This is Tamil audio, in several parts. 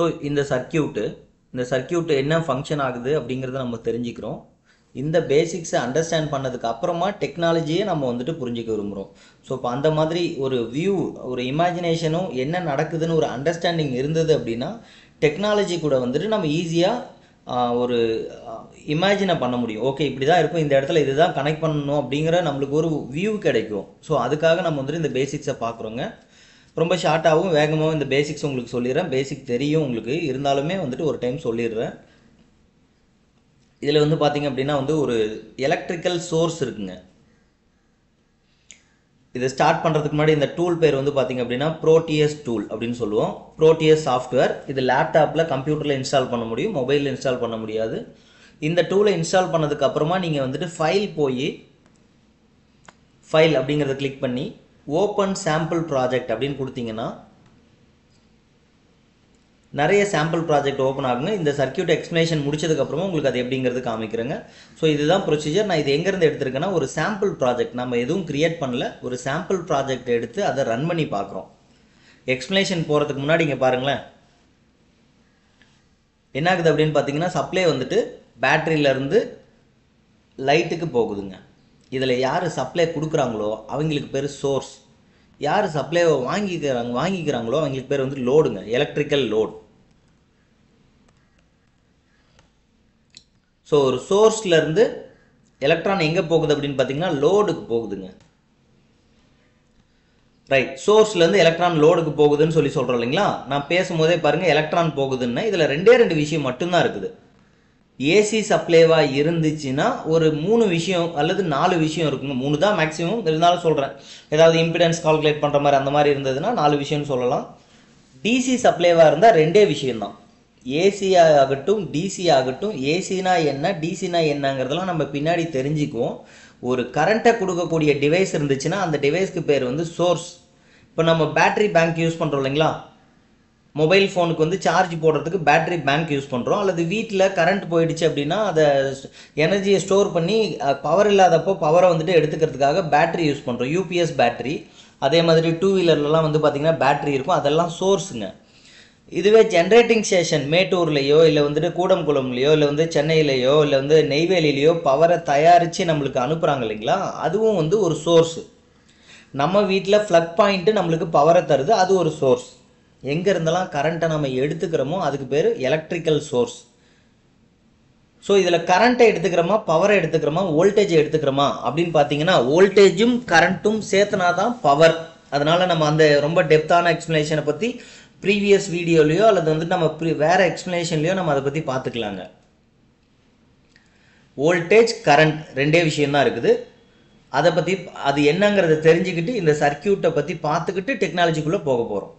ஸோ இந்த சர்க்கியூட் என்ன ஃபங்க்ஷன் ஆகுது அப்படிங்கிறத நம்ம தெரிஞ்சுக்கிறோம். இந்த பேசிக்ஸை அண்டர்ஸ்டாண்ட் பண்ணதுக்கு அப்புறமா டெக்னாலஜியை நம்ம வந்துட்டு புரிஞ்சுக்க விரும்புகிறோம். ஸோ இப்போ அந்த மாதிரி ஒரு வியூ, ஒரு இமேஜினேஷனும் என்ன நடக்குதுன்னு ஒரு அண்டர்ஸ்டாண்டிங் இருந்தது அப்படின்னா டெக்னாலஜி கூட வந்துட்டு நம்ம ஈஸியாக ஒரு இமேஜினை பண்ண முடியும். ஓகே, இப்படி தான் இருக்கும், இந்த இடத்துல இதுதான் கனெக்ட் பண்ணணும் அப்படிங்கிற நம்மளுக்கு ஒரு வியூ கிடைக்கும். ஸோ அதுக்காக நம்ம வந்துட்டு இந்த பேசிக்ஸை பார்க்குறோங்க. ரொம்ப ஷார்ட்டாகவும் வேகமாகவும் இந்த பேசிக்ஸ் உங்களுக்கு சொல்லிடுறேன். பேசிக் தெரியும் உங்களுக்கு, இருந்தாலுமே வந்துட்டு ஒரு டைம் சொல்லிடுறேன். இதில் வந்து பார்த்தீங்க அப்படின்னா வந்து ஒரு எலக்ட்ரிக்கல் சோர்ஸ் இருக்குங்க. இதை ஸ்டார்ட் பண்ணுறதுக்கு முன்னாடி இந்த டூல் பேர் வந்து பார்த்தீங்க அப்படின்னா ப்ரோட்டியஸ் டூல் அப்படின்னு சொல்லுவோம். Proteus software. இது லேப்டாப்பில், கம்ப்யூட்டரில் இன்ஸ்டால் பண்ண முடியும், மொபைலில் இன்ஸ்டால் பண்ண முடியாது. இந்த டூலை இன்ஸ்டால் பண்ணதுக்கு அப்புறமா நீங்கள் வந்துட்டு ஃபைல் அப்படிங்கிறத கிளிக் பண்ணி ஓப்பன் சாம்பிள் ப்ராஜெக்ட் அப்படின்னு கொடுத்தீங்கன்னா நிறைய சாம்பிள் ப்ராஜெக்ட் ஓப்பன் ஆகுங்க. இந்த சர்க்கியூட் எக்ஸ்பிளேஷன் முடிச்சதுக்கப்புறமா உங்களுக்கு அது எப்படிங்கிறது காமிக்கிறேங்க. ஸோ இதுதான் ப்ரொசீஜர். நான் இது எங்கேருந்து எடுத்திருக்கேன்னா ஒரு சாம்பிள் ப்ராஜெக்ட், நம்ம எதுவும் கிரியேட் பண்ணல, ஒரு சாம்பிள் ப்ராஜெக்ட் எடுத்து அதை ரன் பண்ணி பார்க்குறோம். எக்ஸ்பிளேஷன் போகிறதுக்கு முன்னாடி இங்கே பாருங்களேன் என்ன ஆகுது அப்படின்னு பார்த்தீங்கன்னா சப்ளை வந்துட்டு பேட்டரியிலேருந்து லைட்டுக்கு போகுதுங்க. இதில் யார் சப்ளை கொடுக்குறாங்களோ அவங்களுக்கு பேர் சோர்ஸ். யார் சப்ளைவை வாங்கிக்கிறாங்களோ அவங்களுக்கு பேர் வந்து லோடுங்க, எலக்ட்ரிக்கல் லோட். ஸோ ஒரு சோர்ஸ்லேருந்து எலக்ட்ரான் எங்கே போகுது அப்படின்னு பார்த்தீங்கன்னா லோடுக்கு போகுதுங்க. ரைட், சோர்ஸ்லேருந்து எலக்ட்ரான் லோடுக்கு போகுதுன்னு சொல்கிறோம் இல்லைங்களா. நான் பேசும்போதே பாருங்கள் எலக்ட்ரான் போகுதுன்னா இதில் ரெண்டு விஷயம் மட்டும்தான் இருக்குது. ஏசி சப்ளைவாக இருந்துச்சுன்னா ஒரு 3 விஷயம் அல்லது 4 விஷயம் இருக்குங்க. 3 தான் மேக்ஸிமம், இருந்தாலும் சொல்கிறேன். ஏதாவது இம்பிடன்ஸ் கால்குலேட் பண்ணுற மாதிரி அந்த மாதிரி இருந்ததுன்னா 4 விஷயம்னு சொல்லலாம். டிசி சப்ளைவாக இருந்தால் 2 விஷயம்தான். ஏசி ஆகட்டும் டிசி ஆகட்டும். ஏசினா என்ன, டிசினா என்னங்கிறதெல்லாம் நம்ம பின்னாடி தெரிஞ்சுக்குவோம். ஒரு கரண்ட்டை கொடுக்கக்கூடிய டிவைஸ் இருந்துச்சுன்னா அந்த டிவைஸ்க்கு பேர் வந்து சோர்ஸ். இப்போ நம்ம பேட்டரி பேங்க் யூஸ் பண்ணுறோம் இல்லைங்களா, மொபைல் ஃபோனுக்கு வந்து சார்ஜ் போடுறதுக்கு பேட்டரி பேங்க் யூஸ் பண்ணுறோம். அல்லது வீட்டில் கரண்ட் போயிடுச்சு அப்படின்னா அதை எனர்ஜியை ஸ்டோர் பண்ணி பவர் இல்லாதப்போ பவரை வந்துட்டு எடுத்துக்கிறதுக்காக பேட்டரி யூஸ் பண்ணுறோம், யூபிஎஸ் பேட்டரி. அதே மாதிரி 2 வீலர்லாம் வந்து பார்த்திங்கன்னா பேட்டரி இருக்கும், அதெல்லாம் சோர்ஸுங்க. இதுவே ஜென்ரேட்டிங் ஸ்டேஷன் மேட்டூர்லேயோ இல்லை வந்துட்டு கூடம்குளம்லையோ இல்லை வந்து சென்னையிலையோ இல்லை வந்து நெய்வேலியிலையோ பவரை தயாரித்து நம்மளுக்கு அனுப்புகிறாங்க இல்லைங்களா, அதுவும் வந்து ஒரு சோர்ஸு. நம்ம வீட்டில் ஃப்ளக் பாயிண்ட்டு நம்மளுக்கு பவரை தருது, அது ஒரு சோர்ஸ். எங்கே இருந்தெல்லாம் கரண்ட்டை நம்ம எடுத்துக்கிறோமோ அதுக்கு பேர் எலக்ட்ரிக்கல் சோர்ஸ். ஸோ இதில் கரண்ட்டை எடுத்துக்கிறோமா, பவரை எடுத்துக்கிறோமா, வோல்டேஜை எடுத்துக்கிறோமா அப்படின்னு பார்த்தீங்கன்னா வோல்டேஜும் கரண்ட்டும் சேர்த்துனா தான் பவர். அதனால் நம்ம அந்த ரொம்ப டெப்த்தான எக்ஸ்பிளனேஷனை பற்றி ப்ரீவியஸ் வீடியோலையோ அல்லது வந்துட்டு நம்ம வேறு எக்ஸ்பிளனேஷன்லையோ நம்ம அதை பற்றி பார்த்துக்கலாங்க. வோல்டேஜ் கரண்ட் 2 விஷயம்தான் இருக்குது. அதை பற்றி அது என்னங்கிறத தெரிஞ்சுக்கிட்டு இந்த சர்க்கியூட்டை பற்றி பார்த்துக்கிட்டு டெக்னாலஜிக்குள்ளே போக போகிறோம்.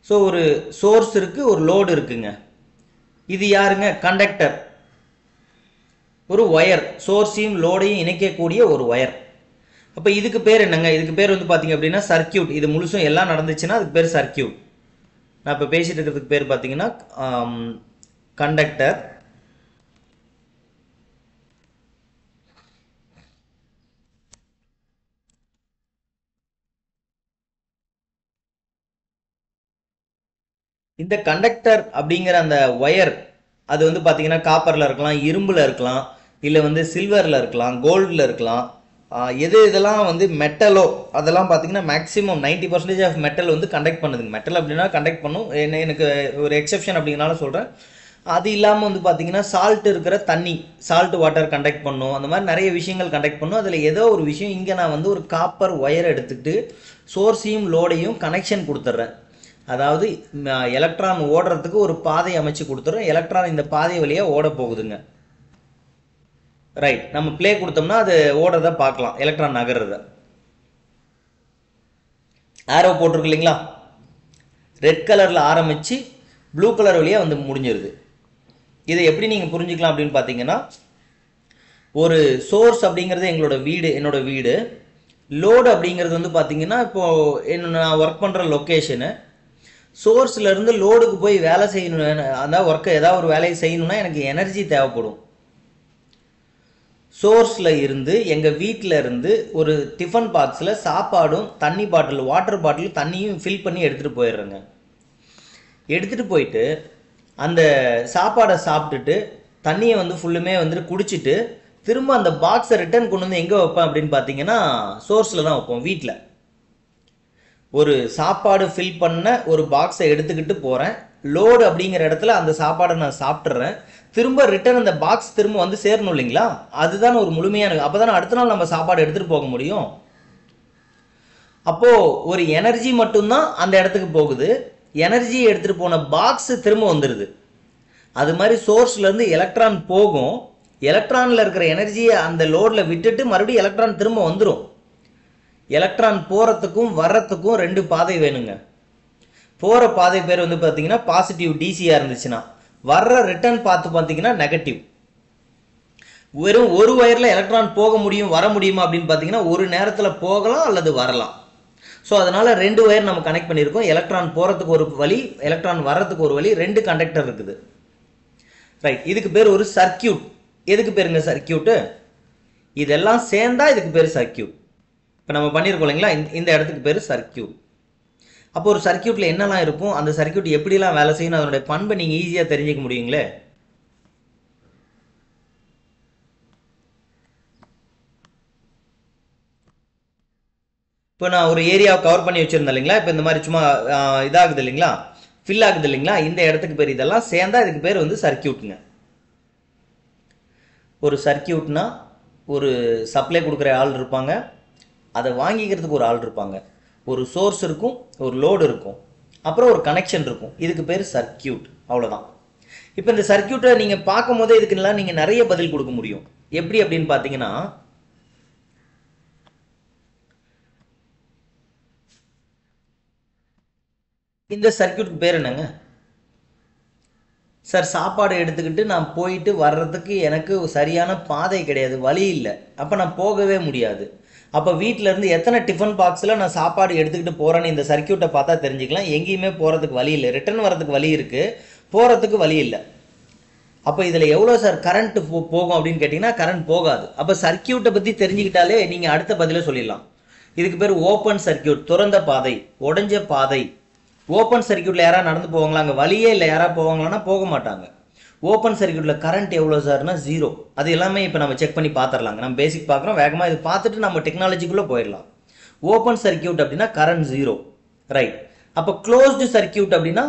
ஸோ ஒரு சோர்ஸ் இருக்குது, ஒரு லோடு இருக்குங்க. இது யாருங்க, கண்டக்டர். ஒரு ஒயர், சோர்ஸையும் லோடையும் இணைக்கக்கூடிய ஒரு ஒயர். அப்போ இதுக்கு பேர் என்னங்க, இதுக்கு பேர் வந்து பார்த்தீங்க அப்படின்னா சர்க்கியூட். இது முழுசும் எல்லாம் நடந்துச்சுன்னா அதுக்கு பேர் சர்க்கியூட். நான் இப்போ பேசிட்டு இருக்கிறதுக்கு பேர் பார்த்தீங்கன்னா கண்டக்டர். இந்த கண்டக்டர் அப்படிங்கிற அந்த ஒயர் அது வந்து பார்த்தீங்கன்னா காப்பரில் இருக்கலாம், இரும்பில் இருக்கலாம், இல்லை வந்து சில்வரில் இருக்கலாம், கோல்டில் இருக்கலாம். இதெல்லாம் வந்து மெட்டலோ அதெல்லாம் பார்த்தீங்கன்னா மேக்ஸிமம் 90% ஆஃப் மெட்டல் வந்து கண்டக்ட் பண்ணுதுங்க. மெட்டல் அப்படின்னா கண்டக்ட் பண்ணும், எனக்கு ஒரு எக்ஸெப்ஷன் அப்படிங்கிறனால சொல்கிறேன். அது இல்லாமல் வந்து பார்த்தீங்கன்னா சால்ட் இருக்கிற தண்ணி, சால்ட் வாட்டர் கண்டக்ட் பண்ணும். அந்த மாதிரி நிறைய விஷயங்கள் கண்டக்ட் பண்ணும். அதில் ஏதோ ஒரு விஷயம் இங்கே நான் வந்து ஒரு காப்பர் ஒயர் எடுத்துக்கிட்டு சோர்ஸையும் லோடையும் கனெக்ஷன் கொடுத்துட்றேன். அதாவது எலக்ட்ரான் ஓடுறதுக்கு ஒரு பாதை அமைச்சு கொடுத்துறோம். எலக்ட்ரான் இந்த பாதை வழியாக ஓட போகுதுங்க. ரைட், நம்ம பிளே கொடுத்தோம்னா அது ஓடுறத பார்க்கலாம், எலக்ட்ரான் நகர்றத. ஆரோ போட்டிருக்கு இல்லைங்களா, ரெட் கலரில் ஆரம்பித்து ப்ளூ கலர் வழியாக வந்து முடிஞ்சிருது. இதை எப்படி நீங்கள் புரிஞ்சுக்கலாம் அப்படின்னு பார்த்தீங்கன்னா, ஒரு சோர்ஸ் அப்படிங்கிறது என்னோட வீடு. லோடு அப்படிங்கிறது வந்து பார்த்தீங்கன்னா இப்போது நான் ஒர்க் பண்ணுற லொக்கேஷனு. சோர்ஸ்லேருந்து லோடுக்கு போய் வேலை செய்யணும், அதான் ஒர்க்கை ஏதாவது ஒரு வேலையை செய்யணும்னா எனக்கு எனர்ஜி தேவைப்படும். சோர்ஸில் இருந்து எங்கள் வீட்டில் இருந்து ஒரு டிஃபன் பாக்ஸில் சாப்பாடும் தண்ணி பாட்டில், வாட்டர் பாட்டில், தண்ணியும் ஃபில் பண்ணி எடுத்துகிட்டு போயிடுறேங்க. எடுத்துகிட்டு போயிட்டு அந்த சாப்பாடை சாப்பிட்டுட்டு தண்ணியை வந்து ஃபுல்லுமே வந்துட்டு குடிச்சிட்டு திரும்ப அந்த பாக்ஸை ரிட்டர்ன் கொண்டு வந்து எங்கே வைப்பேன் அப்படின்னு பார்த்தீங்கன்னா சோர்ஸில் தான் வைப்போம். வீட்டில் ஒரு சாப்பாடு ஃபில் பண்ண ஒரு பாக்ஸை எடுத்துக்கிட்டு போகிறேன், லோடு அப்படிங்கிற இடத்துல அந்த சாப்பாடை நான் சாப்பிட்றேன், திரும்ப ரிட்டர்ன் அந்த பாக்ஸ் திரும்ப வந்து சேரணும் இல்லைங்களா? அதுதான் ஒரு முழுமையான, அப்போ தானே அடுத்த நாள் நம்ம சாப்பாடு எடுத்துகிட்டு போக முடியும். அப்போது ஒரு எனர்ஜி மட்டும்தான் அந்த இடத்துக்கு போகுது, எனர்ஜியை எடுத்துகிட்டு போன பாக்ஸ் திரும்ப வந்துடுது. அது மாதிரி சோர்ஸ்லேருந்து எலக்ட்ரான் போகும், எலக்ட்ரானில் இருக்கிற எனர்ஜியை அந்த லோடில் விட்டுட்டு மறுபடியும் எலக்ட்ரான் திரும்ப வந்துடும். எலக்ட்ரான் போகிறதுக்கும் வர்றதுக்கும் 2 பாதை வேணுங்க. போகிற பாதை பேர் வந்து பார்த்தீங்கன்னா பாசிட்டிவ் டிசியாக இருந்துச்சுன்னா, வர்ற ரிட்டர்ன் பார்த்து பார்த்தீங்கன்னா நெகட்டிவ். வெறும் ஒரு வயரில் எலக்ட்ரான் போக முடியும் வர முடியுமா அப்படின்னு பார்த்தீங்கன்னா ஒரு நேரத்தில் போகலாம் அல்லது வரலாம். ஸோ அதனால் 2 வயர் நம்ம கனெக்ட் பண்ணியிருக்கோம். எலக்ட்ரான் போகிறதுக்கு ஒரு வழி, எலக்ட்ரான் வர்றதுக்கு ஒரு வழி, 2 கண்டக்டர் இருக்குது. ரைட், இதுக்கு பேர் ஒரு சர்க்கியூட். எதுக்கு பேருங்க சர்க்கியூட்டு? இதெல்லாம் சேர்ந்தா இதுக்கு பேர் சர்க்கியூட். இப்போ நம்ம பண்ணியிருக்கோம் இல்லைங்களா, இந்த இடத்துக்கு பேர் சர்க்கியூட். அப்போ ஒரு சர்க்கியூட்டில் என்னெல்லாம் இருக்கும், அந்த சர்க்கியூட் எப்படிலாம் வேலை செய்யணும், அதனுடைய பண்பை நீங்கள் ஈஸியாக தெரிஞ்சிக்க முடியுங்களே. இப்போ நான் ஒரு ஏரியாவை கவர் பண்ணி வச்சுருந்தேன் இல்லைங்களா, இப்போ இந்த மாதிரி சும்மா இதாகுது இல்லைங்களா, ஃபில் ஆகுது இல்லைங்களா, இந்த இடத்துக்கு பேர், இதெல்லாம் சேர்ந்தா இதுக்கு பேர் வந்து சர்க்கியூட்டுங்க. ஒரு சர்க்கியூட்னா ஒரு சப்ளை கொடுக்குற ஆள் இருப்பாங்க, அதை வாங்கிக்கிறதுக்கு ஒரு ஆள் இருப்பாங்க, ஒரு சோர்ஸ் இருக்கும், ஒரு லோடு இருக்கும், அப்புறம் ஒரு கனெக்ஷன் இருக்கும். இதுக்கு பேர் சர்க்கியூட். அவ்வளோதான். இப்போ இந்த சர்க்கியூட்டை நீங்கள் பார்க்கும் போதே இதுக்குலாம் நீங்கள் நிறைய பதில் கொடுக்க முடியும். எப்படி அப்படின்னு பார்த்தீங்கன்னா, இந்த சர்க்கியூட்டுக்கு பேர் என்னங்க சார்? சாப்பாடு எடுத்துக்கிட்டு நான் போயிட்டு வர்றதுக்கு எனக்கு சரியான பாதை கிடையாது, வழி இல்லை, அப்போ நான் போகவே முடியாது. அப்போ வீட்டிலேருந்து எத்தனை டிஃபன் பாக்ஸில் நான் சாப்பாடு எடுத்துக்கிட்டு போகிறேன்னு இந்த சர்க்கியூட்டை பார்த்தா தெரிஞ்சுக்கலாம். எங்கேயுமே போகிறதுக்கு வழி இல்லை, ரிட்டர்ன் வர்றதுக்கு வழி இருக்குது, போகிறதுக்கு வழி இல்லை. அப்போ இதில் எவ்வளோ சார் கரண்ட் போகும் அப்படின்னு கேட்டிங்கன்னா கரண்ட் போகாது. அப்போ சர்க்கியூட்டை பற்றி தெரிஞ்சுக்கிட்டாலே நீங்கள் அடுத்த பதிலை சொல்லிடலாம். இதுக்கு பேர் ஓப்பன் சர்க்கியூட், திறந்த பாதை, உடைஞ்ச பாதை. ஓப்பன் சர்க்கியூட்டில் யாராவது நடந்து போவாங்களா? அங்கே வழியே இல்லை, யாராவது போவாங்களான்னா போக மாட்டாங்க. ஓப்பன் சர்க்கியூட்டில் கரண்ட் எவ்வளோ சார்னா 0. அது எல்லாமே இப்போ நம்ம செக் பண்ணி பார்த்துடலாங்க. நம்ம பேசிக் பார்க்குறோம், வேகமாக இது பார்த்துட்டு நம்ம டெக்னாலஜிக்குள்ளே போயிடலாம். ஓப்பன் சர்க்கியூட் அப்படின்னா கரண்ட் 0. ரைட். அப்போ க்ளோஸ்டு சர்க்கியூட் அப்படின்னா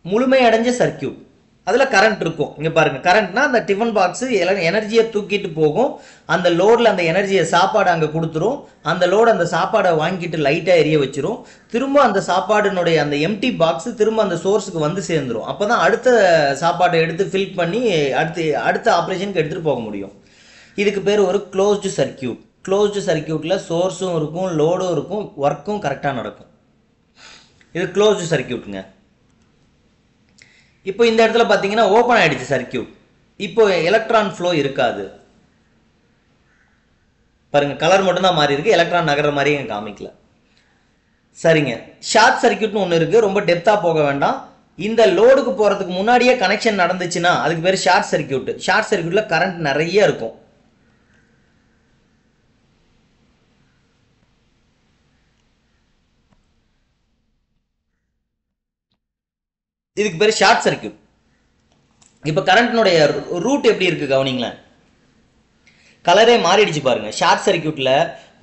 முழுமை அடைஞ்ச சர்க்கியூட், அதில் கரண்ட் இருக்கும். இங்கே பாருங்கள், கரண்ட்னா அந்த டிஃபன் பாக்ஸு எனர்ஜியை தூக்கிட்டு போகும், அந்த லோடில் அந்த எனர்ஜியை சாப்பாடு அங்கே கொடுத்துரும், அந்த லோடு அந்த சாப்பாடை வாங்கிட்டு லைட்டாக எரிய வச்சிரும், திரும்ப அந்த சாப்பாடுனுடைய அந்த எம்டி பாக்ஸு திரும்ப அந்த சோர்ஸுக்கு வந்து சேர்ந்துடும். அப்போ தான் அடுத்த சாப்பாடை எடுத்து ஃபில் பண்ணி அடுத்த ஆப்ரேஷனுக்கு எடுத்துகிட்டு போக முடியும். இதுக்கு பேர் ஒரு க்ளோஸ்டு சர்க்கியூட். க்ளோஸ்டு சர்க்கியூட்டில் சோர்ஸும் இருக்கும், லோடும் இருக்கும், ஒர்க்கும் கரெக்டாக நடக்கும். இது க்ளோஸ்டு சர்க்கியூட்டுங்க. இப்போ இந்த இடத்துல பார்த்தீங்கன்னா ஓப்பன் ஆயிடுச்சு சர்க்கியூட். இப்போ எலக்ட்ரான் ஃப்ளோ இருக்காது பாருங்க, கலர் மட்டும்தான் மாறி இருக்கு, எலக்ட்ரான் நகர்ற மாதிரி எங்க காமிக்கல. சரிங்க, ஷார்ட் சர்க்கியூட்னு ஒன்று இருக்கு, ரொம்ப டெப்தா போக வேண்டாம். இந்த லோடுக்கு போறதுக்கு முன்னாடியே கனெக்ஷன் நடந்துச்சுன்னா அதுக்கு பேர் ஷார்ட் சர்க்கியூட். ஷார்ட் சர்க்கியூட்ல கரண்ட் நிறைய இருக்கும். இதுக்கு பேர் ஷார்ட் சர்க்கியூட். இப்போ கரண்ட்னுடைய ரூட் எப்படி இருக்கு கவனிங்களேன், கலரே மாறிடுச்சு பாருங்க. ஷார்ட் சர்க்கியூட்ல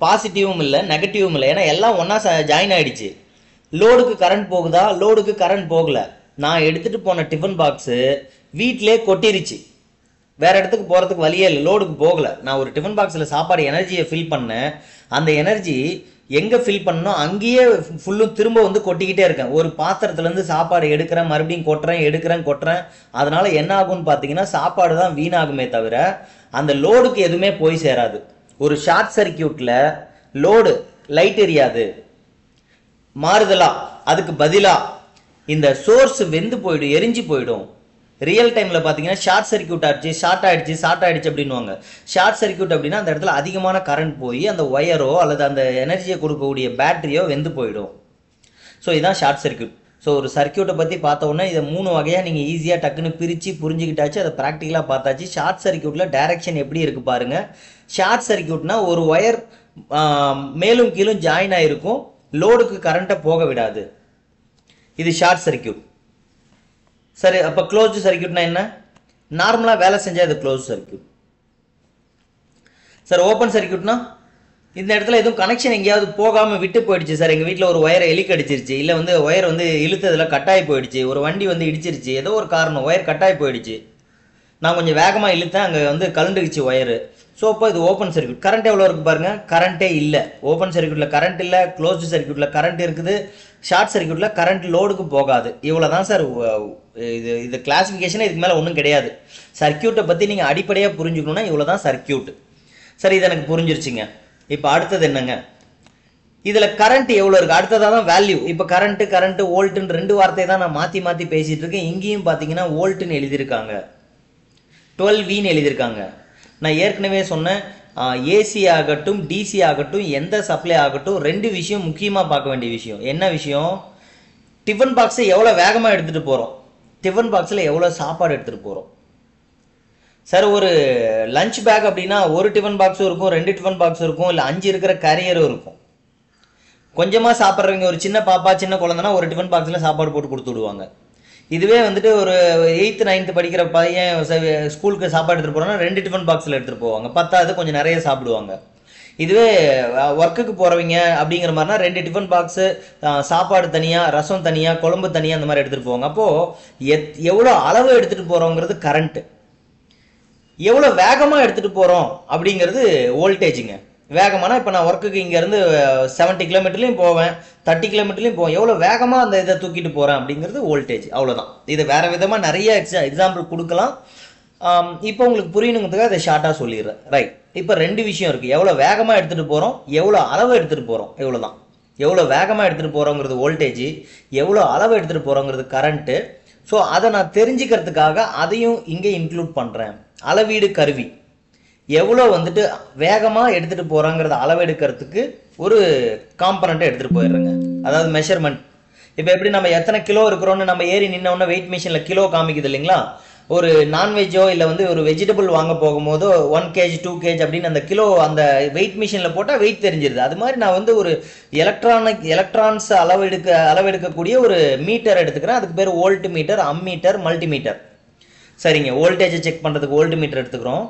பாசிட்டிவும் இல்லை நெகட்டிவும் இல்லை, ஏன்னா எல்லாம் ஒன்னா ஜாயின் ஆயிடுச்சு. லோடுக்கு கரண்ட் போகுதா? லோடுக்கு கரண்ட் போகல. நான் எடுத்துட்டு போன டிஃபன் பாக்ஸு வீட்டிலே கொட்டிருச்சு, வேற இடத்துக்கு போறதுக்கு வழியே இல்லை, லோடுக்கு போகல. நான் ஒரு டிஃபன் பாக்ஸில் சாப்பாடு எனர்ஜியை ஃபில் பண்ணேன், அந்த எனர்ஜி எங்கே ஃபில் பண்ணணும் அங்கேயே ஃபுல்லும் திரும்ப வந்து கொட்டிக்கிட்டே இருக்கேன். ஒரு பாத்திரத்துலேருந்து சாப்பாடு எடுக்கிறேன், மறுபடியும் கொட்டுறேன், எடுக்கிறேன், கொட்டுறேன். அதனால என்ன ஆகும்னு பார்த்தீங்கன்னா சாப்பாடு தான் வீணாகுமே தவிர அந்த லோடுக்கு எதுவுமே போய் சேராது. ஒரு ஷார்ட் சர்க்கியூட்டில் லோடு லைட் எரியாது, மாறுதலா அதுக்கு பதிலாக இந்த சோர்ஸ் வெந்து போயிடும், எரிஞ்சு போயிடும். ரியல் டைமில் பார்த்தீங்கன்னா ஷார்ட் சர்க்கியூட் ஆயிடுச்சு, ஷார்ட் ஆயிடுச்சு அப்படின்வாங்க. ஷார்ட் சர்க்கியூட் அப்படின்னா அந்த இடத்துல அதிகமான கரண்ட் போய் அந்த ஒயரோ அல்லது அந்த எனர்ஜியை கொடுக்கக்கூடிய பேட்டரியோ வெந்து போயிடும். ஸோ இதுதான் ஷார்ட் சர்க்கியூட். ஸோ ஒரு சர்க்கியூட்டை பற்றி பார்த்த உடனே இதை 3 வகையாக நீங்கள் ஈஸியாக டக்குன்னு பிரித்து புரிஞ்சுக்கிட்டாச்சு, அதை ப்ராக்டிக்கலாக பார்த்தாச்சு. ஷார்ட் சர்க்கியூட்டில் டைரக்ஷன் எப்படி இருக்குது பாருங்கள். ஷார்ட் சர்க்கியூட்னா ஒரு ஒயர் மேலும் கீழும் ஜாயின் ஆகிருக்கும், லோடுக்கு கரண்ட்டை போக விடாது. இது ஷார்ட் சர்க்கியூட். சரி, அப்போ க்ளோஸ்டு சர்க்கியூட்னா என்ன? நார்மலாக வேலை செஞ்சால் இது க்ளோஸ் சர்க்கியூட். சார் ஓப்பன் சர்க்கியூட்னா இந்த இடத்துல எதுவும் கனெக்ஷன் எங்கேயாவது போகாமல் விட்டு போயிடுச்சு சார், எங்கள் வீட்டில் ஒரு ஒயரை எலி கடிச்சிருச்சு, இல்லை வந்து ஒயர் வந்து இழுத்ததில் கட்டாயி போயிடுச்சு, ஒரு வண்டி வந்து இடிச்சிருச்சு, ஏதோ ஒரு காரணம் ஒயர் கட்டாயி போயிடுச்சு, நான் கொஞ்சம் வேகமாக இழுத்தேன், அங்கே வந்து கலண்டுக்குச்சு ஒயரு. ஸோ இப்போ இது ஓப்பன் சர்க்கியூட். கரண்ட் எவ்வளோ இருக்குது பாருங்கள், கரண்ட்டே இல்லை. ஓப்பன் சர்க்கியூட்டில் கரண்ட் இல்லை, க்ளோஸ்டு சர்க்கியூட்டில் கரண்ட் இருக்குது, ஷார்ட் சர்க்கியூட்டில் கரண்ட் லோடுக்கு போகாது. இவ்வளோ தான் சார் இது கிளாஸிஃபிகேஷனே, இதுக்கு மேலே ஒன்றும் கிடையாது. சர்க்கியூட்டை பற்றி நீங்கள் அடிப்படையாக புரிஞ்சுக்கணுன்னா இவ்வளோ தான் சர்க்கியூட். சரி, இது எனக்கு புரிஞ்சிருச்சுங்க. இப்போ அடுத்தது என்னங்க, இதில் கரண்ட் எவ்வளோ இருக்குது, அடுத்ததாக தான் வேல்யூ. இப்போ கரண்ட்டு வோல்ட்டுன்னு ரெண்டு வார்த்தையை தான் நான் மாற்றி மாற்றி பேசிகிட்டு இருக்கேன். இங்கேயும் பார்த்தீங்கன்னா வோல்ட்டுன்னு எழுதியிருக்காங்க, 12Vன்னு எழுதியிருக்காங்க. நான் ஏற்கனவே சொன்னேன், ஏசி ஆகட்டும் டிசி ஆகட்டும் எந்த சப்ளை ஆகட்டும் ரெண்டு விஷயம் முக்கியமாக பார்க்க வேண்டிய விஷயம். என்ன விஷயம்? டிஃபன் பாக்ஸை எவ்வளோ வேகமாக எடுத்துகிட்டு போகிறோம், டிஃபன் பாக்ஸில் எவ்வளோ சாப்பாடு எடுத்துகிட்டு போகிறோம். சார் ஒரு லஞ்ச் பேக் அப்படின்னா ஒரு டிஃபன் பாக்ஸும் இருக்கும், 2 டிஃபன் பாக்ஸும் இருக்கும், இல்லை 5 இருக்கிற கேரியரும் இருக்கும். கொஞ்சமாக சாப்பிட்றவங்க, ஒரு சின்ன பாப்பா சின்ன குழந்தைனா ஒரு டிஃபன் பாக்ஸில் சாப்பாடு போட்டு கொடுத்து விடுவாங்க. இதுவே வந்துட்டு ஒரு 8th 9th படிக்கிற பையன் ஸ்கூலுக்கு சாப்பாடு எடுத்துகிட்டு போகிறோன்னா 2 டிஃபன் பாக்ஸில் எடுத்துகிட்டு போவாங்க, பத்தாவது கொஞ்சம் நிறைய சாப்பிடுவாங்க. இதுவே ஒர்க்குக்கு போகிறவங்க அப்படிங்கிற மாதிரினா 2 டிஃபன் பாக்ஸு, சாப்பாடு தனியாக, ரசம் தனியாக, குழம்பு தனியாக, அந்த மாதிரி எடுத்துகிட்டு போவாங்க. அப்போது எவ்வளோ அளவு எடுத்துகிட்டு போகிறோங்கிறது கரண்ட்டு, எவ்வளோ வேகமாக எடுத்துகிட்டு போகிறோம் அப்படிங்கிறது வோல்டேஜுங்க. வேகமானா இப்போ நான் ஒர்க்குக்கு இங்கேருந்து 70 கிலோமீட்டர்லையும் போவேன், 30 கிலோமீட்டர்லையும் போவேன், எவ்வளோ வேகமாக அந்த இதை தூக்கிட்டு போகிறேன் அப்படிங்கிறது வோல்டேஜ். அவ்வளோதான். இது வேறு விதமாக நிறைய எக்ஸாம்பிள் கொடுக்கலாம். இப்போ உங்களுக்கு புரியணுங்கிறதுக்காக அதை ஷார்ட்டாக சொல்லிடுறேன். ரைட், இப்போ 2 விஷயம் இருக்குது, எவ்வளோ வேகமாக எடுத்துகிட்டு போகிறோம், எவ்வளோ அளவு எடுத்துகிட்டு போகிறோம், எவ்வளோ தான். எவ்வளோ வேகமாக எடுத்துகிட்டு போகிறோங்கிறது வோல்டேஜ், எவ்வளோ அளவு எடுத்துகிட்டு போகிறோங்கிறது கரண்ட்டு. ஸோ அதை நான் தெரிஞ்சுக்கிறதுக்காக அதையும் இங்கே இன்க்ளூட் பண்ணுறேன். அளவீடு கருவி எவ்வளோ வந்துட்டு வேகமாக எடுத்துகிட்டு போகிறாங்கிறத அளவெடுக்கிறதுக்கு ஒரு காம்பனண்ட்டை எடுத்துகிட்டு போயிடுறேங்க, அதாவது மெஷர்மெண்ட். இப்போ எப்படி நம்ம எத்தனை கிலோ இருக்கிறோன்னு நம்ம ஏறி நின்னோன்னா வெயிட் மிஷினில் கிலோ காமிக்குது இல்லைங்களா, ஒரு நான்வெஜ்ஜோ இல்லை வந்து ஒரு வெஜிடபிள் வாங்க போகும்போதோ 1 kg 2 kg அப்படின்னு அந்த கிலோ அந்த வெயிட் மிஷினில் போட்டால் வெயிட் தெரிஞ்சிருது. அது மாதிரி நான் வந்து ஒரு எலக்ட்ரான்ஸ் அளவெடுக்கக்கூடிய ஒரு மீட்டர் எடுத்துக்கிறேன். அதுக்கு பேர் வோல்ட் மீட்டர், அம்மீட்டர், மல்டிமீட்டர். சரிங்க, வோல்டேஜை செக் பண்ணுறதுக்கு வோல்ட் மீட்டர் எடுத்துக்கிறோம்,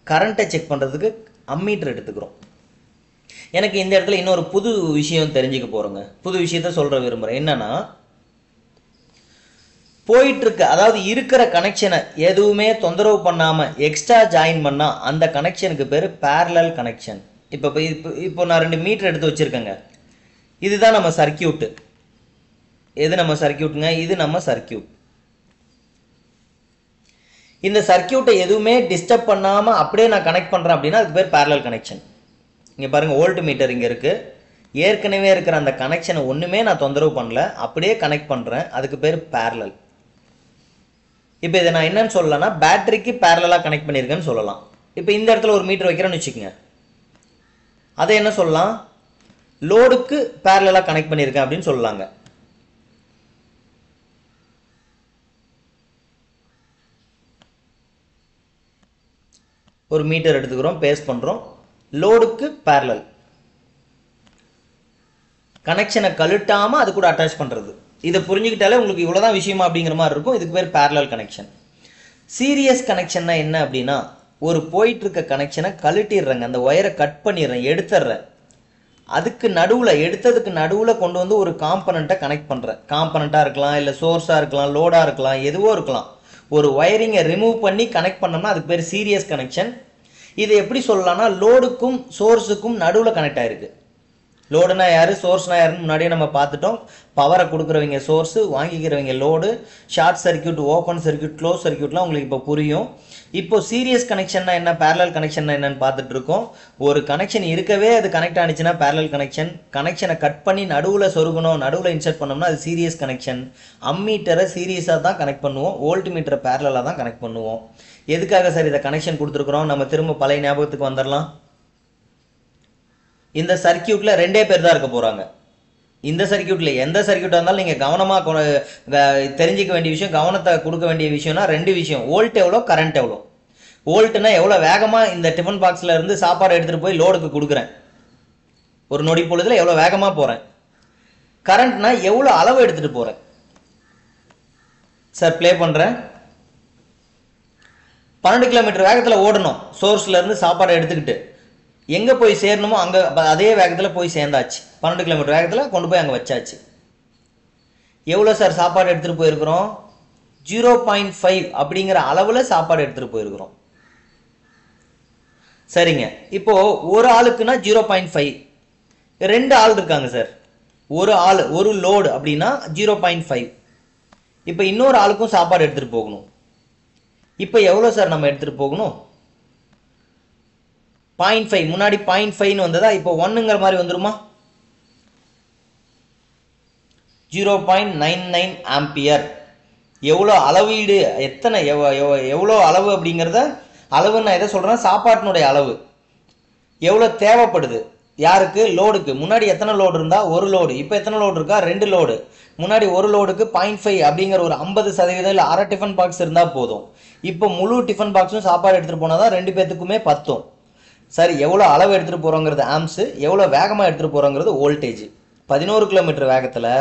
கரண்ட்டை செக் பண்ணுறதுக்கு அம்மீட்டர் எடுத்துக்கிறோம். எனக்கு இந்த இடத்துல இன்னொரு புது விஷயம் தெரிஞ்சுக்க போகிறோங்க, புது விஷயத்த சொல்கிற விரும்புகிறேன். என்னன்னா, போயிட்டுருக்கு, அதாவது இருக்கிற கனெக்ஷனை எதுவுமே தொந்தரவு பண்ணாமல் எக்ஸ்ட்ரா ஜாயின் பண்ணால் அந்த கனெக்ஷனுக்கு பேர் பேரலல் கனெக்ஷன். இப்போ நான் 2 மீட்டர் எடுத்து வச்சுருக்கேங்க, இதுதான் நம்ம சர்க்கியூட்டு. எது நம்ம சர்க்கியூட்டுங்க? இது நம்ம சர்க்கியூட். இந்த சர்க்கியூட்டை எதுவுமே டிஸ்டர்ப் பண்ணாமல் அப்படியே நான் கனெக்ட் பண்ணுறேன் அப்படின்னா அதுக்கு பேர் பேரலல் கனெக்ஷன். இங்கே பாருங்கள், வோல்ட் மீட்டர் இங்கே இருக்குது, ஏற்கனவே இருக்கிற அந்த கனெக்ஷனை ஒன்றுமே நான் தொந்தரவு பண்ணல, அப்படியே கனெக்ட் பண்ணுறேன், அதுக்கு பேர் பேரலல். இப்போ இதை நான் என்னன்னு சொல்லலாம்னா பேட்டரிக்கு பேரலாக கனெக்ட் பண்ணியிருக்கேன்னு சொல்லலாம். இப்போ இந்த இடத்துல ஒரு மீட்டர் வைக்கிறேன்னு வச்சுக்கோங்க, அதை என்ன சொல்லலாம்? லோடுக்கு பேரலாக கனெக்ட் பண்ணியிருக்கேன் அப்படின்னு சொல்லலாங்க. ஒரு மீட்டர் எடுத்துக்கிறோம், பேஸ்ட் பண்ணுறோம், லோடுக்கு பேரலல், கனெக்ஷனை கழட்டாமல் அது கூட அட்டாச் பண்ணுறது. இதை புரிஞ்சுக்கிட்டாலே உங்களுக்கு இவ்வளோதான் விஷயமா அப்படிங்கிற மாதிரி இருக்கும். இதுக்கு பேர் பேரலல் கனெக்ஷன். சீரியஸ் கனெக்ஷன்னா என்ன அப்படின்னா, ஒரு போயிட்டு இருக்க கனெக்ஷனை கழட்டிடுறேங்க, அந்த ஒயரை கட் பண்ணிடுறேன், எடுத்துடுறேன், அதுக்கு நடுவில் எடுத்ததுக்கு நடுவில் கொண்டு வந்து ஒரு காம்பனண்ட்டை கனெக்ட் பண்ணுறேன். காம்பனண்ட்டாக இருக்கலாம், இல்லை சோர்ஸாக இருக்கலாம், லோடாக இருக்கலாம், எதுவோ இருக்கலாம். ஒரு ஒயரிங்கை ரிமூவ் பண்ணி கனெக்ட் பண்ணோம்னா அதுக்கு பேர் சீரியஸ் கனெக்ஷன். இதை எப்படி சொல்லலாம்னா, லோடுக்கும் சோர்ஸுக்கும் நடுவில் கனெக்ட் ஆகிருக்கு. லோடுனா யார், சோர்ஸ்னா யாருன்னு முன்னாடியே நம்ம பார்த்துட்டோம். பவரை கொடுக்குறவங்க source, வாங்கிக்கிறவங்க load. Short circuit, open circuit, close சர்க்கியூட்லாம் உங்களுக்கு இப்போ புரியும். இப்போ சீரியஸ் கனெக்ஷன்னா என்ன, பேரலல் கனெக்ஷன்னா என்னன்னு பார்த்துட்டு இருக்கோம். ஒரு கனெக்ஷன் இருக்கவே அது கனெக்ட் ஆனிச்சுன்னா பேரலல் கனெக்ஷன். கனெக்ஷனை கட் பண்ணி நடுவில் சொருகணும், நடுவில் இன்சர்ட் பண்ணோம்னா அது சீரியஸ் கனெக்ஷன். அம்மீட்டரை சீரியஸாக தான் கனெக்ட் பண்ணுவோம், வோல்ட் மீட்டரை பேரலாக தான் கனெக்ட் பண்ணுவோம். எதுக்காக சார் இதை கனெக்ஷன் கொடுத்துருக்குறோம்? நம்ம திரும்ப பழைய ஞாபகத்துக்கு வந்துடலாம். இந்த சர்க்கியூட்ல 2 பேர் தான் இருக்க போறாங்க. இந்த சர்க்கியூட்ல எந்த சர்க்கியூட்டா இருந்தாலும் நீங்க கவனமா தெரிஞ்சிக்க வேண்டிய விஷயம், கவனத்தை கொடுக்க வேண்டிய விஷயம்னா 2 விஷயம். வோல்ட் எவ்வளோ, கரண்ட் எவ்வளோ. வோல்ட்னா எவ்வளோ வேகமா இந்த டிஃபன் பாக்ஸ்ல இருந்து சாப்பாடு எடுத்துட்டு போய் லோடுக்கு கொடுக்குறேன், ஒரு நொடி பொழுதுல எவ்வளோ வேகமா போறேன். கரண்ட்னா எவ்வளோ அளவு எடுத்துட்டு போறேன். சார் ப்ளே பண்ணுறேன். 12 கிலோமீட்டர் வேகத்தில் ஓடணும். சோர்ஸ்ல இருந்து சாப்பாடை எடுத்துக்கிட்டு எங்கே போய் சேரணுமோ அங்கே அதே வேகத்தில் போய் சேர்ந்தாச்சு. 12 கிலோமீட்டர் வேகத்தில் கொண்டு போய் அங்கே வச்சாச்சு. எவ்வளோ சார் சாப்பாடு எடுத்துகிட்டு போயிருக்கிறோம்? 0.5 அப்படிங்கிற அளவில் சாப்பாடு எடுத்துகிட்டு போயிருக்கிறோம். சரிங்க, இப்போ ஒரு ஆளுக்குன்னா 0.5, 2 ஆள் இருக்காங்க சார். ஒரு ஆள் ஒரு லோடு அப்படின்னா 0.5. இப்போ இன்னொரு ஆளுக்கும் சாப்பாடு எடுத்துகிட்டு போகணும். இப்போ எவ்வளோ சார் நம்ம எடுத்துகிட்டு போகணும்? 0.5. முன்னாடி 0.5ன்னு வந்ததா, இப்போ 1ங்கிற மாதிரி வந்துருமா? 0.99 ஆம்பியர். எவ்வளோ அளவீடு, எத்தனை எவ்வளோ அளவு அப்படிங்கிறத, அளவுன்னு நான் எதை சொல்கிறேன், சாப்பாட்டினுடைய அளவு எவ்வளோ தேவைப்படுது யாருக்கு? லோடுக்கு. முன்னாடி எத்தனை லோடு இருந்தால்? ஒரு லோடு. இப்போ எத்தனை லோடு இருக்கா? 2 லோடு. முன்னாடி ஒரு லோடுக்கு 0.5 அப்படிங்கிற ஒரு 50% இல்லை அரை டிஃபன் பாக்ஸ் இருந்தால் போதும். இப்போ முழு டிஃபன் பாக்ஸும் சாப்பாடு எடுத்துகிட்டு போனால் தான் 2 பேத்துக்குமே பத்தும். சரி, எவ்வளோ அளவு எடுத்துகிட்டு போகிறோங்கிறது ஆம்ஸு, எவ்வளோ வேகமாக எடுத்துகிட்டு போகிறோங்கிறது வோல்டேஜ். 11 கிலோமீட்டர் வேகத்தில்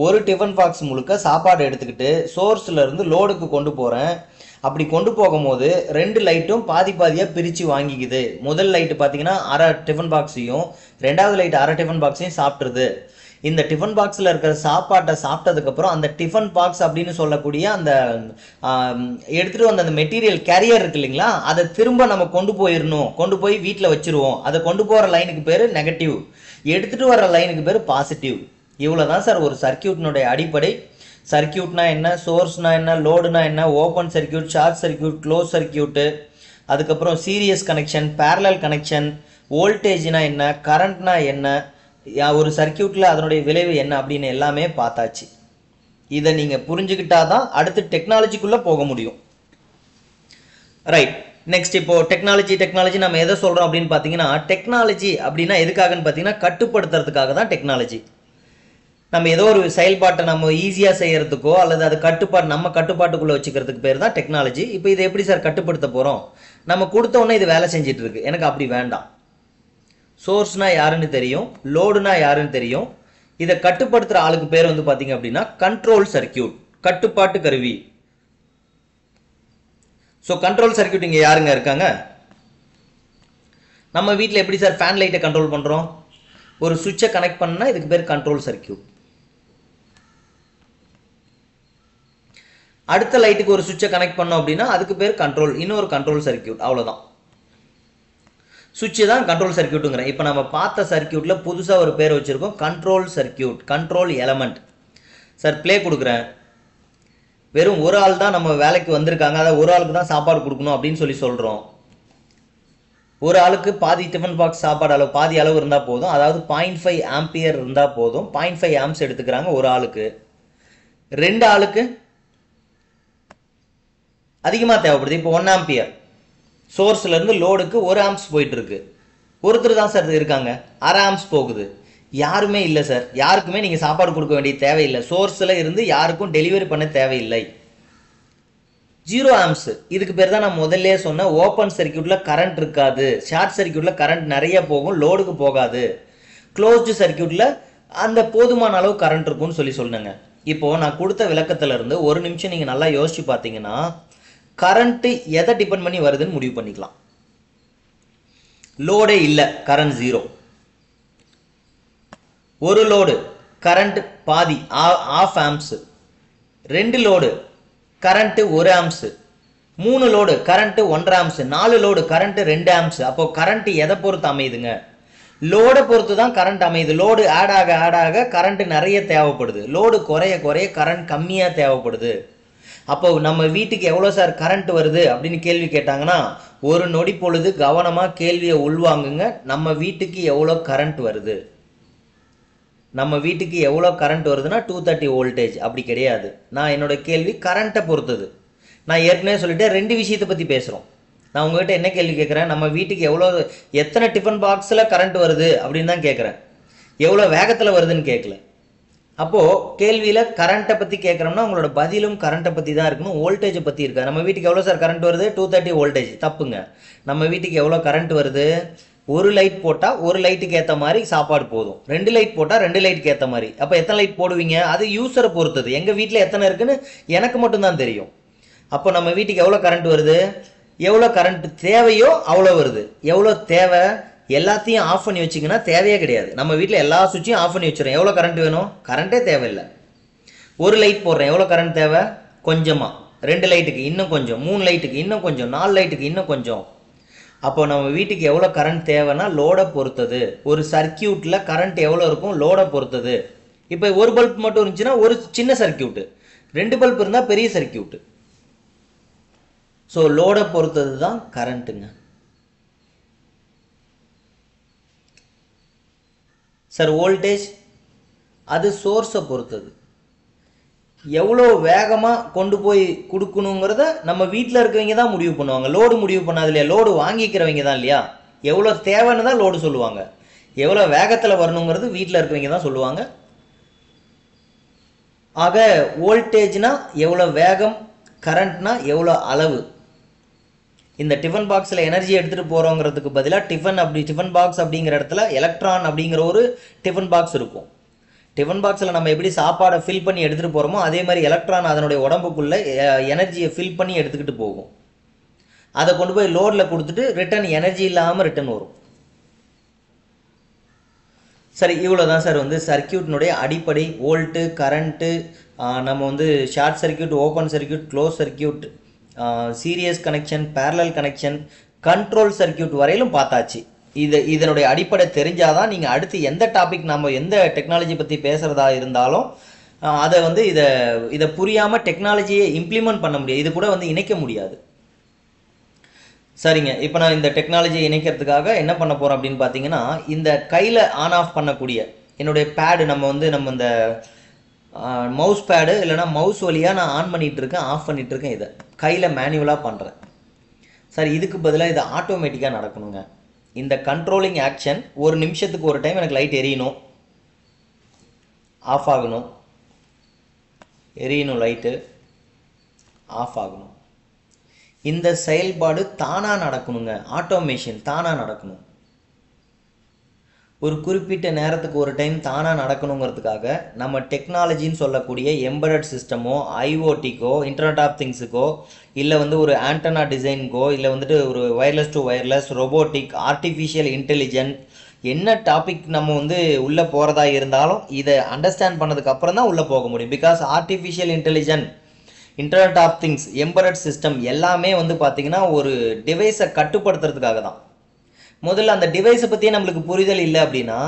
ஒரு டிஃபன் பாக்ஸ் முழுக்க சாப்பாடு எடுத்துக்கிட்டு சோர்ஸில் இருந்து லோடுக்கு கொண்டு போகிறேன். அப்படி கொண்டு போகும்போது 2 லைட்டும் பாதி பாதியாக பிரித்து வாங்கிக்குது. முதல் லைட்டு பார்த்தீங்கன்னா அரை டிஃபன் பாக்ஸையும், 2வது லைட் அரை டிஃபன் பாக்ஸையும் சாப்பிட்ருது. இந்த டிஃபன் பாக்ஸில் இருக்கிற சாப்பாட்டை சாப்பிட்டதுக்கப்புறம் அந்த டிஃபன் பாக்ஸ் அப்படின்னு சொல்லக்கூடிய அந்த எடுத்துகிட்டு வந்த அந்த மெட்டீரியல் கேரியர் இருக்கு இல்லைங்களா, அதை திரும்ப நம்ம கொண்டு போயிடணும். கொண்டு போய் வீட்டில் வச்சுருவோம். அதை கொண்டு போகிற லைனுக்கு பேர் நெகட்டிவ், எடுத்துகிட்டு வர்ற லைனுக்கு பேர் பாசிட்டிவ். இவ்வளோ தான் சார் ஒரு சர்க்கியூட்னுடைய அடிப்படை. சர்க்கியூட்னா என்ன, சோர்ஸ்னா என்ன, லோடுனா என்ன, open circuit, short circuit, close circuit, அதுக்கப்புறம் சீரியஸ் கனெக்ஷன், பேரலல் கனெக்ஷன், வோல்டேஜ்னா என்ன, கரண்ட்னா என்ன, ஒரு சர்க்கியூட்டில் அதனுடைய விளைவு என்ன அப்படின்னு எல்லாமே பார்த்தாச்சு. இதை நீங்கள் புரிஞ்சுக்கிட்டா தான் அடுத்து டெக்னாலஜிக்குள்ளே போக முடியும். ரைட், நெக்ஸ்ட் இப்போ டெக்னாலஜி நம்ம எதை சொல்கிறோம் அப்படின்னு பார்த்தீங்கன்னா, டெக்னாலஜி அப்படின்னா எதுக்காகன்னு பார்த்தீங்கன்னா கட்டுப்படுத்துறதுக்காக தான் டெக்னாலஜி. நம்ம ஏதோ ஒரு செயல்பாட்டை நம்ம ஈஸியாக செய்யறதுக்கோ அல்லது அது நம்ம கட்டுப்பாட்டுக்குள்ளே வச்சுக்கிறதுக்கு பேர் தான் டெக்னாலஜி. இப்போ இதை எப்படி சார் கட்டுப்படுத்த போகிறோம்? நம்ம கொடுத்த உடனே இது வேலை செஞ்சிட்டு இருக்கு, எனக்கு அப்படி வேண்டாம். சோர்ஸ்னா யாருன்னு தெரியும், லோடுனா யாருன்னு தெரியும். இதை கட்டுப்படுத்துகிற ஆளுக்கு பேர் வந்து பார்த்தீங்க அப்படின்னா கண்ட்ரோல் சர்க்கியூட், கட்டுப்பாட்டு கருவி. ஸோ கண்ட்ரோல் சர்க்கியூட் இங்கே யாருங்க இருக்காங்க? நம்ம வீட்டில் எப்படி சார் ஃபேன் லைட்டை கண்ட்ரோல் பண்ணுறோம்? ஒரு சுவிட்சை கனெக்ட் பண்ணா இதுக்கு பேர் கண்ட்ரோல் சர்க்கியூட். அடுத்த லைட்டுக்கு ஒரு சுவிட்சை கனெக்ட் பண்ணோம் அப்படின்னா அதுக்கு பேர் கண்ட்ரோல், இன்னொரு கண்ட்ரோல் சர்க்கியூட். அவ்வளோதான், சுவிட்ச் தான் கண்ட்ரோல் சர்க்கியூட்டுங்கிறேன். இப்போ நம்ம பார்த்த சர்க்கியூட்டில் புதுசாக ஒரு பேர் வச்சுருக்கோம், control circuit, control element. Sir play கொடுக்குறேன். வெறும் ஒரு ஆள் தான் நம்ம வேலைக்கு வந்திருக்காங்க, அதாவது ஒரு ஆளுக்கு தான் சாப்பாடு கொடுக்கணும் அப்படின்னு சொல்கிறோம். ஒரு ஆளுக்கு பாதி டிஃபன் பாக்ஸ் சாப்பாடு அளவு, பாதி அளவு இருந்தால் போதும். அதாவது 0.5 ஆம்பியர் இருந்தால் போதும். 0.5 ஆம்ஸ் எடுத்துக்கிறாங்க ஒரு ஆளுக்கு. 2 ஆளுக்கு அதிகமாக தேவைப்படுது. இப்போ 1 ஆம்பியர் சோர்ஸ்ல இருந்து லோடுக்கு 1 ஆம்ஸ் போயிட்டு இருக்கு. ஒருத்தர் தான் சார் இருக்காங்க, அரை ஆம்ஸ் போகுது. யாருமே இல்லை சார், யாருக்குமே நீங்கள் சாப்பாடு கொடுக்க வேண்டிய தேவையில்லை. சோர்ஸில் இருந்து யாருக்கும் டெலிவரி பண்ண தேவையில்லை. 0 ஆம்ஸ், இதுக்கு பேர் தான் நான் முதல்ல சொன்ன ஓப்பன் சர்க்கியூட்டில் கரண்ட் இருக்காது, ஷார்ட் சர்க்கியூட்டில் கரண்ட் நிறைய போகும், லோடுக்கு போகாது. க்ளோஸ்டு சர்க்கியூட்டில் அந்த போதுமான அளவு கரண்ட் இருக்கும்னு சொன்னேங்க. இப்போது நான் கொடுத்த விளக்கத்துல இருந்து ஒரு நிமிஷம் நீங்கள் நல்லா யோசிச்சு பார்த்தீங்கன்னா கரண்ட்டு எதை டிபெண்ட் பண்ணி வருதுன்னு முடிவு பண்ணிக்கலாம். லோடே இல்லை, கரண்ட் 0. ஒரு லோடு கரண்ட் பாதி, 1/2 amps. 2 load current 1 amps. 3 load current 1.5 amps. 4 load current 2 amps. அப்போ கரண்ட் எதை பொறுத்து அமையுதுங்க? லோடை பொறுத்து தான் கரண்ட் அமையுது. லோடு ஆட் ஆக கரண்ட் நிறைய தேவைப்படுது, லோடு குறைய குறைய கரண்ட் கம்மியாக தேவைப்படுது. அப்போ நம்ம வீட்டுக்கு எவ்வளோ சார் கரண்ட் வருது அப்படின்னு கேள்வி கேட்டாங்கன்னா ஒரு நொடி பொழுது கவனமாக கேள்வியை உள்வாங்குங்க. நம்ம வீட்டுக்கு எவ்வளோ கரண்ட் வருது? நம்ம வீட்டுக்கு எவ்வளோ கரண்ட் வருதுன்னா 230 வோல்டேஜ் அப்படி கிடையாது. நான் என்னோட கேள்வி கரண்ட்டை பொறுத்தது. நான் ஏற்கனவே சொல்லிட்டேன், 2 விஷயத்தை பற்றி பேசுகிறோம். நான் உங்கள்கிட்ட என்ன கேள்வி கேட்குறேன்? நம்ம வீட்டுக்கு எத்தனை டிஃபன் பாக்ஸில் கரண்ட் வருது அப்படின்னு தான் கேட்குறேன், எவ்வளோ வேகத்தில் வருதுன்னு கேட்கல. அப்போது கேள்வியில் கரண்ட்டை பற்றி கேட்குறோம்னா உங்களோட பதிலும் கரண்ட்டை பற்றி தான் இருக்கணும், வோல்டேஜை பற்றி இருக்காது. நம்ம வீட்டுக்கு எவ்வளோ சார் கரண்ட் வருது? 230 வோல்டேஜ். தப்புங்க. நம்ம வீட்டுக்கு எவ்வளோ கரண்ட் வருது? ஒரு லைட் போட்டால் ஒரு லைட்டுக்கு ஏற்ற மாதிரி சாப்பாடு போதும், 2 லைட் போட்டால் 2 லைட்டுக்கு ஏற்ற மாதிரி. அப்போ எத்தனை லைட் போடுவீங்க? அது யூஸரை பொறுத்தது. எங்கள் வீட்டில் எத்தனை இருக்குன்னு எனக்கு மட்டும்தான் தெரியும். அப்போ நம்ம வீட்டுக்கு எவ்வளோ கரண்ட் வருது, எவ்வளோ கரண்ட் தேவையோ அவ்வளோ வருது. எவ்வளோ தேவை எல்லாத்தையும் ஆஃப் பண்ணி வச்சிங்கன்னா தேவையே கிடையாது. நம்ம வீட்டில் எல்லா சுவிட்சையும் ஆஃப் பண்ணி வச்சுருவோம். எவ்வளோ கரண்ட் வேணும்? கரண்ட்டே தேவையில்லை. ஒரு லைட் போடுறேன், எவ்வளோ கரண்ட் தேவை? கொஞ்சமாக. 2 லைட்டுக்கு இன்னும் கொஞ்சம், 3 லைட்டுக்கு இன்னும் கொஞ்சம், 4 லைட்டுக்கு இன்னும் கொஞ்சம். அப்போ நம்ம வீட்டுக்கு எவ்வளோ கரண்ட் தேவைன்னா லோடை பொறுத்தது. ஒரு சர்க்கியூட்டில் கரண்ட் எவ்வளோ இருக்கும் லோடை பொறுத்தது. இப்போ ஒரு பல்ப் மட்டும் இருந்துச்சுன்னா ஒரு சின்ன சர்க்கியூட்டு, 2 பல்ப் இருந்தால் பெரிய சர்க்கியூட்டு. ஸோ லோடை பொறுத்தது தான் கரண்ட்டுங்க. சார் வோல்டேஜ் அது சோர்ஸை பொறுத்தது. எவ்வளோ வேகமாக கொண்டு போய் கொடுக்கணுங்கிறத நம்ம வீட்டில் இருக்கவங்க தான் முடிவு பண்ணுவாங்க. லோடு முடிவு பண்ணாது இல்லையா, லோடு வாங்கிக்கிறவங்க தான் இல்லையா. எவ்வளோ தேவைன்னு தான் லோடு சொல்லுவாங்க. எவ்வளோ வேகத்தில் வரணுங்கிறது வீட்டில் இருக்கவங்க தான் சொல்லுவாங்க. ஆக வோல்டேஜ்னா எவ்வளோ வேகம், கரண்ட்னா எவ்வளோ அளவு. இந்த டிஃபன் பாக்ஸில் எனர்ஜி எடுத்துகிட்டு போகிறோங்கிறதுக்கு பதிலாக டிஃபன் பாக்ஸ் அப்படிங்கிற இடத்துல எலக்ட்ரான் அப்படிங்கிற ஒரு டிஃபன் பாக்ஸ் இருக்கும். டிஃபன் பாக்ஸில் நம்ம எப்படி சாப்பாடை ஃபில் பண்ணி எடுத்துகிட்டு போகிறோமோ அதே மாதிரி எலக்ட்ரான் அதனுடைய உடம்புக்குள்ளே எனர்ஜியை ஃபில் பண்ணி எடுத்துக்கிட்டு போகும். அதை கொண்டு போய் லோடில் கொடுத்துட்டு ரிட்டர்ன் எனர்ஜி இல்லாமல் ரிட்டர்ன் வரும். சரி, இவ்வளோ தான் சார் சர்க்கியூட்னுடைய அடிப்படை. வோல்ட்டு, கரண்ட்டு, நம்ம short circuit, open circuit, close circuit, serious connection, parallel connection, control circuit வரையிலும் பார்த்தாச்சு. இதனுடைய அடிப்படை தெரிஞ்சாதான் நீங்கள் அடுத்து எந்த டாபிக் நம்ம எந்த டெக்னாலஜி பற்றி பேசுகிறதா இருந்தாலும் அதை இதை புரியாமல் டெக்னாலஜியை இம்ப்ளிமெண்ட் பண்ண முடியாது. இது கூட இணைக்க முடியாது. சரிங்க, இப்போ நான் இந்த டெக்னாலஜியை இணைக்கிறதுக்காக என்ன பண்ண போகிறோம் அப்படின்னு பார்த்தீங்கன்னா, இந்த கையில் ஆன் ஆஃப் பண்ணக்கூடிய என்னுடைய பேடு நம்ம இந்த மவுஸ் பேடு இல்லைனா மவுஸ் வழியாக நான் ஆன் பண்ணிகிட்டு இருக்கேன், ஆஃப் பண்ணிகிட்டு இருக்கேன். இதை கையில் மேனுவலாக பண்ணுறேன். சரி, இதுக்கு பதிலாக இது ஆட்டோமேட்டிக்காக நடக்கணுங்க. இந்த கண்ட்ரோலிங் ஆக்ஷன் ஒரு நிமிஷத்துக்கு ஒரு டைம் எனக்கு லைட் எரியணும், ஆஃப் ஆகணும், எரியணும், லைட்டு ஆஃப் ஆகணும். இந்த செயல்பாடு தானாக நடக்கணுங்க. ஆட்டோமேஷன் தானாக நடக்கணும். ஒரு குறிப்பிட்ட நேரத்துக்கு ஒரு டைம் தானாக நடக்கணுங்கிறதுக்காக நம்ம டெக்னாலஜின்னு சொல்லக்கூடிய எம்பெடட் சிஸ்டமோ, ஐஓடிக்கோ, இன்டர்நெட் ஆஃப் திங்ஸுக்கோ, இல்லை ஒரு ஆண்டனா டிசைனுக்கோ, இல்லை ஒரு wireless to wireless, robotic, artificial intelligent, என்ன டாபிக் நம்ம உள்ளே போகிறதா இருந்தாலும் இதை அண்டர்ஸ்டாண்ட் பண்ணதுக்கு அப்புறம் தான் உள்ளே போக முடியும். Because artificial intelligent, internet of things, embedded system எல்லாமே பார்த்தீங்கன்னா ஒரு டிவைஸை கட்டுப்படுத்துறதுக்காக தான். முதல்ல அந்த டிவைஸை பற்றியே நம்மளுக்கு புரிதல் இல்லை அப்படின்னா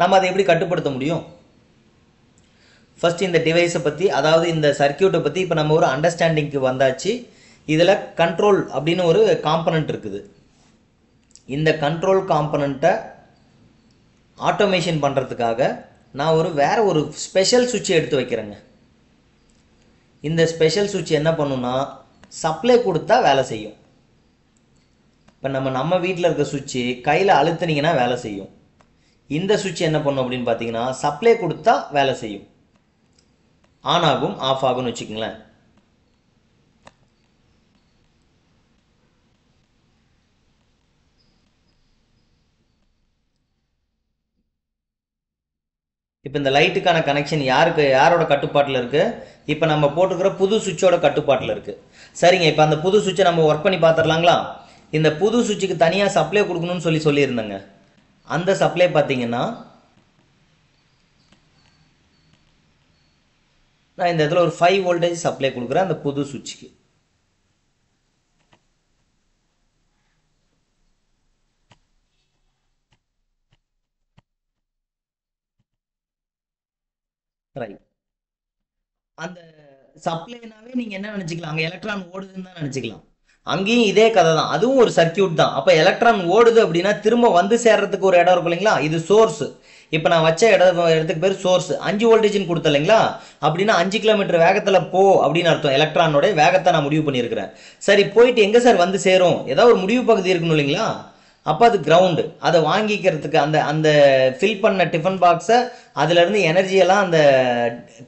நம்ம அதை எப்படி கட்டுப்படுத்த முடியும்? ஃபர்ஸ்ட் இந்த டிவைஸை பற்றி, அதாவது இந்த சர்க்கியூட்டை பற்றி இப்போ நம்ம ஒரு அண்டர்ஸ்டாண்டிங்க்கு வந்தாச்சு. இதில் கண்ட்ரோல் அப்படின்னு ஒரு காம்பனண்ட் இருக்குது. இந்த கண்ட்ரோல் காம்பனண்ட்டை ஆட்டோமேஷன் பண்ணுறதுக்காக நான் வேற ஒரு ஸ்பெஷல் சுவிட்சை எடுத்து வைக்கிறேங்க. இந்த ஸ்பெஷல் சுவிட்ச் என்ன பண்ணுன்னா சப்ளை கொடுத்தா வேலை செய்யும். இப்போ நம்ம வீட்டில் இருக்க சுவிட்சு கையில் அழுத்தினீங்கன்னா வேலை செய்யும். இந்த சுவிட்ச் என்ன பண்ணும் அப்படின்னு பார்த்தீங்கன்னா சப்ளை கொடுத்தா வேலை செய்யும். ஆன் ஆகும், ஆஃப் ஆகும்னு வச்சுக்கோங்களேன். இப்போ இந்த லைட்டுக்கான கனெக்ஷன் யாரோட கட்டுப்பாட்டில் இருக்குது? இப்போ நம்ம போட்டுக்கிற புது சுவிட்சோட கட்டுப்பாட்டில் இருக்குது. சரிங்க, இப்போ அந்த புது சுவிட்சை நம்ம ஒர்க் பண்ணி பார்த்துடலாங்களா? இந்த புது சுவிட்சுக்கு தனியாக சப்ளை கொடுக்கணும்னு சொல்லியிருந்தேங்க. அந்த சப்ளை பார்த்தீங்கன்னா நான் இந்த இடத்துல ஒரு 5 வோல்டேஜ் சப்ளை கொடுக்குறேன் அந்த புது சுவிட்சுக்கு. ரைட், அந்த சப்ளைனாவே நீங்க என்ன நினைச்சுக்கலாம், அங்க எலக்ட்ரான் ஓடுதுன்னு தான் நினைச்சுக்கலாம். அங்கேயும் இதே கதை தான், அதுவும் ஒரு சர்க்கியூட் தான். அப்ப எலக்ட்ரான் ஓடுது அப்படின்னா திரும்ப வந்து சேர்றதுக்கு ஒரு இடம் இருக்கும் இல்லைங்களா, இது சோர்ஸ். இப்போ நான் வச்ச இடத்துக்கு பேர் சோர்ஸ். 5 வோல்டேஜ்னு கொடுத்த இல்லைங்களா, அப்படின்னா 5 கிலோமீட்டர் வேகத்தில் போ அப்படின்னு அர்த்தம். எலக்ட்ரானோட வேகத்தை நான் முடிவு பண்ணியிருக்கிறேன். சரி, போயிட்டு எங்கே சார் வந்து சேரும்? ஏதாவது ஒரு முடிவு பகுதி இருக்கணும் இல்லைங்களா, அப்போ அது கிரவுண்டு. அதை வாங்கிக்கிறதுக்கு அந்த அந்த ஃபில் பண்ண டிஃபன் பாக்ஸை அதுலேருந்து எனர்ஜியெல்லாம் அந்த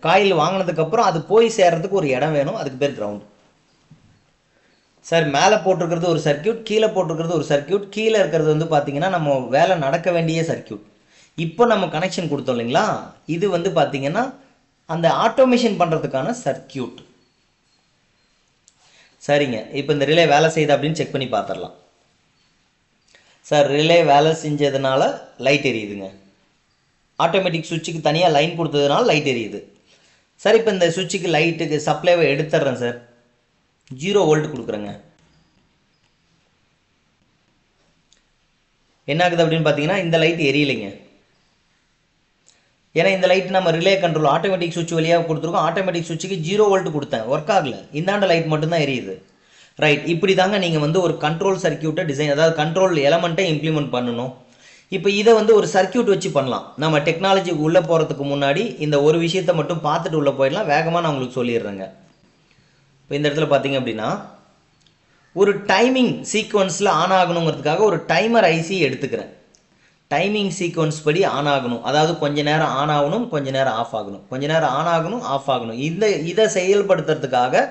காயில் வாங்கினதுக்கப்புறம் அது போய் சேர்றதுக்கு ஒரு இடம் வேணும், அதுக்கு பேர் கிரவுண்டு. சார் மேலே போட்டிருக்கிறது ஒரு சர்க்கியூட், கீழே போட்டிருக்கிறது ஒரு சர்க்கியூட். கீழே இருக்கிறது வந்து பார்த்தீங்கன்னா நம்ம வேலை நடக்க வேண்டிய சர்க்கியூட். இப்போ நம்ம கனெக்ஷன் கொடுத்தோம் இல்லைங்களா, இது வந்து பார்த்தீங்கன்னா அந்த ஆட்டோமேஷன் பண்ணுறதுக்கான சர்க்கியூட். சரிங்க, இப்போ இந்த ரிலே வேலை செய்யுது அப்படின்னு செக் பண்ணி பார்த்துடலாம். சார் ரிலே வேலை செஞ்சதுனால லைட் எரியுதுங்க. ஆட்டோமேட்டிக் சுவிட்சுக்கு தனியாக லைன் கொடுத்ததுனால லைட் எரியுது. சார் இப்போ இந்த சுவிட்சுக்கு லைட்டுக்கு சப்ளைவை எடுத்துட்றேன் சார், 0 வோல்ட் கொடுக்குறேங்க. என்ன ஆகுது அப்படின்னு பார்த்தீங்கன்னா இந்த லைட் எரியலைங்க. ஏன்னா இந்த லைட் நம்ம ரிலே கண்ட்ரோல் ஆட்டோமேட்டிக் சுவிட்ச் வழியாக கொடுத்துருக்கோம். ஆட்டோமேட்டிக் சுவிட்சுக்கு 0 வோல்ட் கொடுத்தேன், ஒர்க் ஆகல. இந்தாண்ட லைட் மட்டும்தான் எரியுது. ரைட், இப்படி தாங்க நீங்கள் வந்து ஒரு கண்ட்ரோல் சர்க்கியூட்டை டிசைன், அதாவது கண்ட்ரோல் எலமெண்ட்டை இம்ப்ளிமெண்ட் பண்ணணும். இப்போ இதை வந்து ஒரு சர்க்கியூட் வச்சு பண்ணலாம். நம்ம டெக்னாலஜிக்கு உள்ளே போகிறதுக்கு முன்னாடி இந்த ஒரு விஷயத்தை மட்டும் பார்த்துட்டு உள்ளே போயிடலாம். வேகமாக நான் உங்களுக்கு சொல்லிடுறேங்க. இப்போ இந்த இடத்துல பார்த்தீங்க அப்படின்னா ஒரு டைமிங் சீக்வன்ஸில் ஆன் ஆகணுங்கிறதுக்காக ஒரு டைமர் ஐசி எடுத்துக்கிறேன். டைமிங் சீக்வன்ஸ் படி ஆன் ஆகணும், அதாவது கொஞ்ச நேரம் ஆன் ஆகணும், கொஞ்ச நேரம் ஆஃப் ஆகணும், கொஞ்ச நேரம் ஆன் ஆகணும், ஆஃப் ஆகணும். இதை செயல்படுத்துறதுக்காக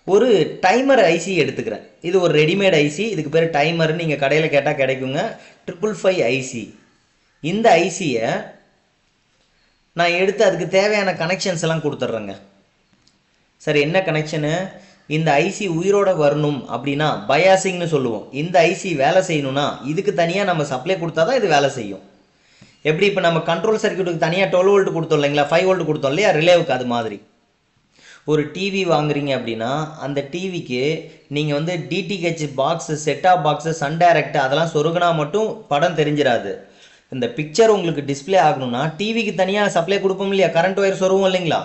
ஒரு டைமர் ஐசி எடுத்துக்கிறேன். இது ஒரு ரெடிமேட் ஐசி, இதுக்கு பேர் டைமர்னு நீங்கள் கடையில் கேட்டால் கிடைக்குங்க. 555 ஐசி. இந்த ஐசியை நான் எடுத்து அதுக்கு தேவையான கனெக்ஷன்ஸ் எல்லாம் கொடுத்துட்றேங்க. சரி, என்ன கனெக்ஷனு? இந்த ஐசி உயிரோட வரணும் அப்படின்னா பயாசிங்னு சொல்லுவோம். இந்த ஐசி வேலை செய்யணும்னா இதுக்கு தனியாக நம்ம சப்ளை கொடுத்தா தான் இது வேலை செய்யும். எப்படி இப்போ நம்ம கண்ட்ரோல் சர்க்கியூட்டுக்கு தனியாக 12 வோல்ட் கொடுத்தோம் இல்லைங்களா, 5 வோல்ட் கொடுத்தோம் இல்லையா ரிலேவுக்கு, அது மாதிரி ஒரு டிவி வாங்குறீங்க அப்படின்னா அந்த டிவிக்கு நீங்கள் வந்து DTH box, set top box, Sun Direct அதெல்லாம் சொருகுனா மட்டும் படம் தெரிஞ்சிடாது. இந்த பிக்சர் உங்களுக்கு டிஸ்பிளே ஆகணும்னா டிவிக்கு தனியாக சப்ளை கொடுப்போம் இல்லையா, கரண்ட் ஒயர் சொருவோம் இல்லைங்களா.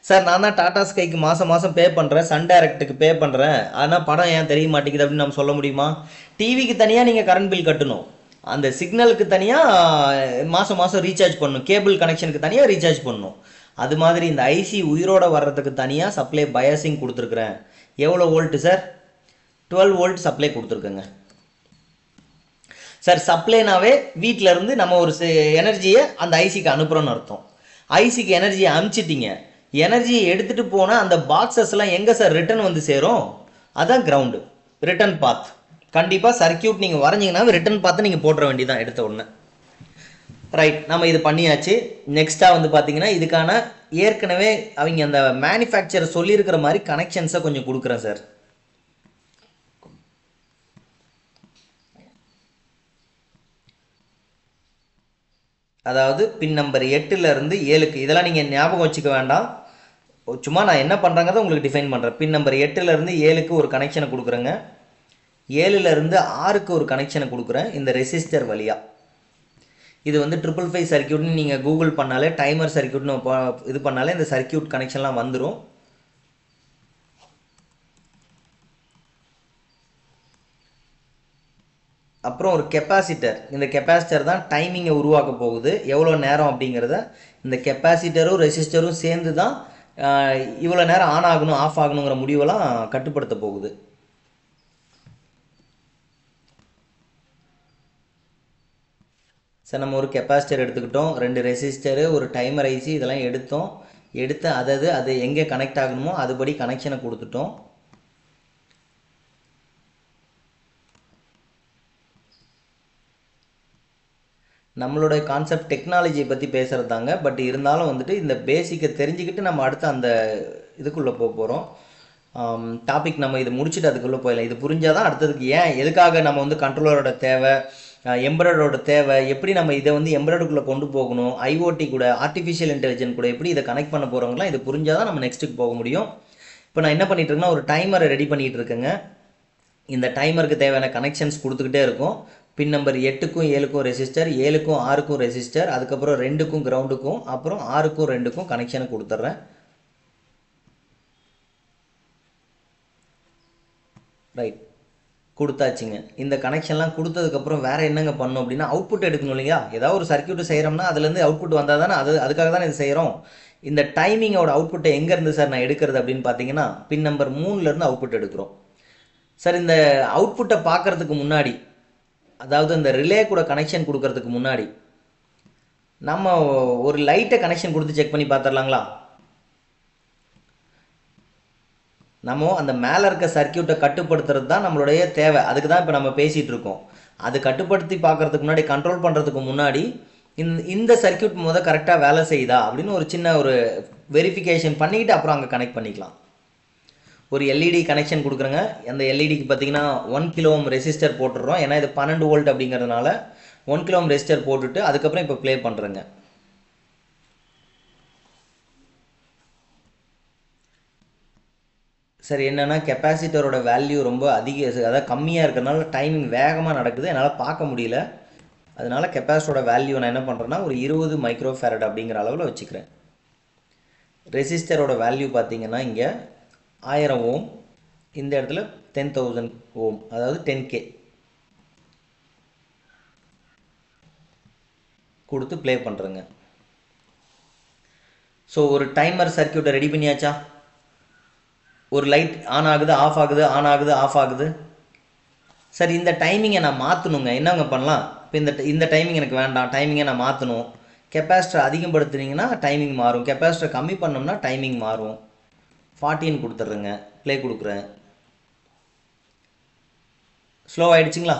சார் நான் தான் டாடா ஸ்கைக்கு மாதம் மாதம் பே பண்ணுறேன், சன் டைரக்ட்டுக்கு பே பண்ணுறேன், ஆனால் படம் ஏன் தெரிய மாட்டேங்குது அப்படின்னு நம்ம சொல்ல முடியுமா? டிவிக்கு தனியாக நீங்கள் கரண்ட் பில் கட்டணும், அந்த சிக்னலுக்கு தனியாக மாதம் மாதம் ரீசார்ஜ் பண்ணணும், கேபிள் கனெக்ஷனுக்கு தனியாக ரீசார்ஜ் பண்ணணும். அது மாதிரி இந்த ஐசி உயிரோட வர்றதுக்கு தனியாக சப்ளை பயாசிங் கொடுத்துருக்குறேன். எவ்வளோ volt sir? 12 volt supply கொடுத்துருக்குங்க. Sir சப்ளைனாவே வீட்டில் இருந்து நம்ம ஒரு எனர்ஜியை அந்த ஐசிக்கு அனுப்புகிறோன்னு அர்த்தம். ஐசிக்கு எனர்ஜியை அனுப்பிச்சிட்டிங்க, எனர்ஜியை எடுத்துகிட்டு போனால் அந்த பாக்ஸஸ்லாம் எங்கே சார் ரிட்டர்ன் வந்து சேரும்? அதான் கிரவுண்டு, ரிட்டர்ன் பாத். கண்டிப்பாக சர்க்கியூட் நீங்கள் வரைஞ்சிங்கன்னா ரிட்டர்ன் பாத்தை நீங்கள் போட்டுற வேண்டியதான் எடுத்த உடனே. ரைட், நம்ம இது பண்ணியாச்சு. நெக்ஸ்ட்டாக வந்து பார்த்தீங்கன்னா இதுக்கான ஏற்கனவே அவங்க அந்த மேனுஃபேக்சர் சொல்லியிருக்கிற மாதிரி கனெக்ஷன்ஸை கொஞ்சம் கொடுக்குறேன் சார். அதாவது பின் நம்பர் 8லேருந்து 7க்கு, இதெல்லாம் நீங்கள் ஞாபகம் வச்சுக்க வேண்டாம், சும்மா நான் என்ன பண்ணுறேங்கிறத உங்களுக்கு டிஃபைன் பண்ணுறேன். பின் நம்பர் 8லேருந்து 7க்கு ஒரு கனெக்ஷனை கொடுக்குறேங்க. 7லேருந்து 6க்கு ஒரு கனெக்ஷனை கொடுக்குறேன் இந்த ரெசிஸ்டர் வழியாக. இது வந்து 555 சர்க்கியூட்னு நீங்கள் கூகுள் பண்ணாலே, டைமர் சர்க்கியூட்னு இது பண்ணாலே இந்த சர்க்கியூட் கனெக்ஷன்லாம் வந்துடும். அப்புறம் ஒரு கெப்பாசிட்டர், இந்த கெப்பாசிட்டர் தான் டைமிங்கை உருவாக்க போகுது, எவ்வளோ நேரம் அப்படிங்கிறத. இந்த கெப்பாசிட்டரும் ரெசிஸ்டரும் சேர்ந்து தான் இவ்வளோ நேரம் ஆன் ஆகணும் ஆஃப் ஆகணுங்கிற முடிவெல்லாம் கட்டுப்படுத்த போகுது. சார் நம்ம ஒரு கெப்பாசிட்டர் எடுத்துக்கிட்டோம், 2 ரெசிஸ்டரு, ஒரு டைமர் ஐசி, இதெல்லாம் எடுத்தோம். எடுத்து அது எங்கே கனெக்ட் ஆகணுமோ அதுபடி கனெக்ஷனை கொடுத்துட்டோம். நம்மளோட கான்செப்ட் டெக்னாலஜியை பற்றி பேசுகிறது தாங்க. பட் இருந்தாலும் வந்துட்டு இந்த பேசிக்கை தெரிஞ்சுக்கிட்டு நம்ம அடுத்து அந்த இதுக்குள்ளே போகிறோம். டாபிக் நம்ம இது முடிச்சுட்டு அதுக்குள்ளே போயிடலாம். இது புரிஞ்சால் தான் அடுத்ததுக்கு எதுக்காக நம்ம வந்து கண்ட்ரோலரோட தேவை, எம்ப்ராய்டரோட தேவை, எப்படி நம்ம இதை வந்து எம்ப்ராய்டருக்குள்ளே கொண்டு போகணும், ஐஓடி கூட, ஆர்டிஃபிஷியல் இன்டெலிஜென்ஸ் கூட எப்படி இதை கனெக்ட் பண்ண போகிறவங்களாம் இது புரிஞ்சால் தான் நம்ம நெக்ஸ்ட்டுக்கு போக முடியும். இப்போ நான் என்ன பண்ணிட்டு இருக்கேன்னா ஒரு டைமரை ரெடி பண்ணிகிட்டு இருக்கேங்க. இந்த டைமருக்கு தேவையான கனெக்ஷன்ஸ் கொடுத்துக்கிட்டே இருக்கும். பின் நம்பர் 8க்கும் 7க்கும் ரெசிஸ்டர், 7க்கும் 6க்கும் ரெசிஸ்டர், அதுக்கப்புறம் 2க்கும் கிரவுண்டுக்கும், அப்புறம் 6க்கும் 2க்கும் கனெக்ஷனை கொடுத்துட்றேன். ரைட், கொடுத்தாச்சுங்க. இந்த கனெக்ஷன்லாம் கொடுத்ததுக்கப்புறம் வேறு என்னங்க பண்ணணும் அப்படின்னா அவுட்புட் எடுக்கணும் இல்லையா. ஏதாவது ஒரு சர்க்கியூட்டு செய்கிறோம்னா அதுலேருந்து அவுட்புட் வந்தால் தானே, அதுக்காக தானே இது செய்கிறோம். இந்த டைமிங்கோட அவுட்புட்டை எங்கேருந்து சார் நான் எடுக்கிறது அப்படின்னு பார்த்தீங்கன்னா பின் நம்பர் 3லேருந்து அவுட்புட் எடுக்கிறோம். சார் இந்த அவுட்புட்டை பார்க்குறதுக்கு முன்னாடி, அதாவது இந்த ரிலே கூட கனெக்ஷன் கொடுக்கறதுக்கு முன்னாடி நம்ம ஒரு லைட்டை கனெக்ஷன் கொடுத்து செக் பண்ணி பார்த்துடலாங்களா? நம்ம அந்த மேலே இருக்க சர்க்கியூட்டை கட்டுப்படுத்துறது தான் நம்மளுடைய தேவை. அதுக்கு தான் இப்போ நம்ம பேசிகிட்டு இருக்கோம். அது கட்டுப்படுத்தி பார்க்குறதுக்கு முன்னாடி, கண்ட்ரோல் பண்ணுறதுக்கு முன்னாடி இந்த சர்க்கியூட் கரெக்டாக வேலை செய்யுதா அப்படின்னு ஒரு சின்ன ஒரு வெரிஃபிகேஷன் பண்ணிக்கிட்டு அப்புறம் அங்கே கனெக்ட் பண்ணிக்கலாம். ஒரு எல்இடி கனெக்ஷன் கொடுக்குறேங்க. அந்த எல்இடிக்கு பார்த்தீங்கன்னா 1 கிலோ ஓம் ரெசிஸ்டர் போட்டுடுறோம். ஏன்னா இது 12 வோல்ட் அப்படிங்கிறதுனால 1 கிலோ ஓம் ரெசிஸ்டர் போட்டுட்டு அதுக்கப்புறம் இப்போ ப்ளே பண்ணுறேங்க. சரி, என்னென்னா கெப்பாசிட்டரோட வேல்யூ ரொம்ப அதாவது கம்மியாக இருக்கிறதுனால டைமிங் வேகமாக நடக்குது, என்னால் பார்க்க முடியல. அதனால கெப்பாசிட்டரோட வேல்யூ நான் என்ன பண்ணுறேன்னா ஒரு 20 மைக்ரோ ஃபேரட் அப்படிங்கிற அளவில் வச்சுக்கிறேன். ரெசிஸ்டரோட வேல்யூ பார்த்தீங்கன்னா இங்கே 1000 ஓம், இந்த இடத்துல 10,000 ஓம், அதாவது 10K கொடுத்து ப்ளே பண்ணுறேங்க. ஸோ ஒரு டைமர் சர்க்கியூட்டை ரெடி பண்ணியாச்சா? ஒரு லைட் ஆன் ஆகுது, ஆஃப் ஆகுது, ஆன் ஆகுது, ஆஃப் ஆகுது. சரி, இந்த டைமிங்கை நான் மாற்றணுங்க. என்னங்க பண்ணலாம்? இப்போ இந்த டைமிங் எனக்கு வேண்டாம், டைமிங்கை நான் மாற்றணும். கெப்பாசிட்டர் அதிகப்படுத்துனீங்கன்னா டைமிங் மாறும், கெப்பாசிட்டர் கம்மி பண்ணோம்னா டைமிங் மாறும். 14 கொடுத்துட்றேங்க, ப்ளே கொடுக்குறேன். ஸ்லோ ஆகிடுச்சிங்களா?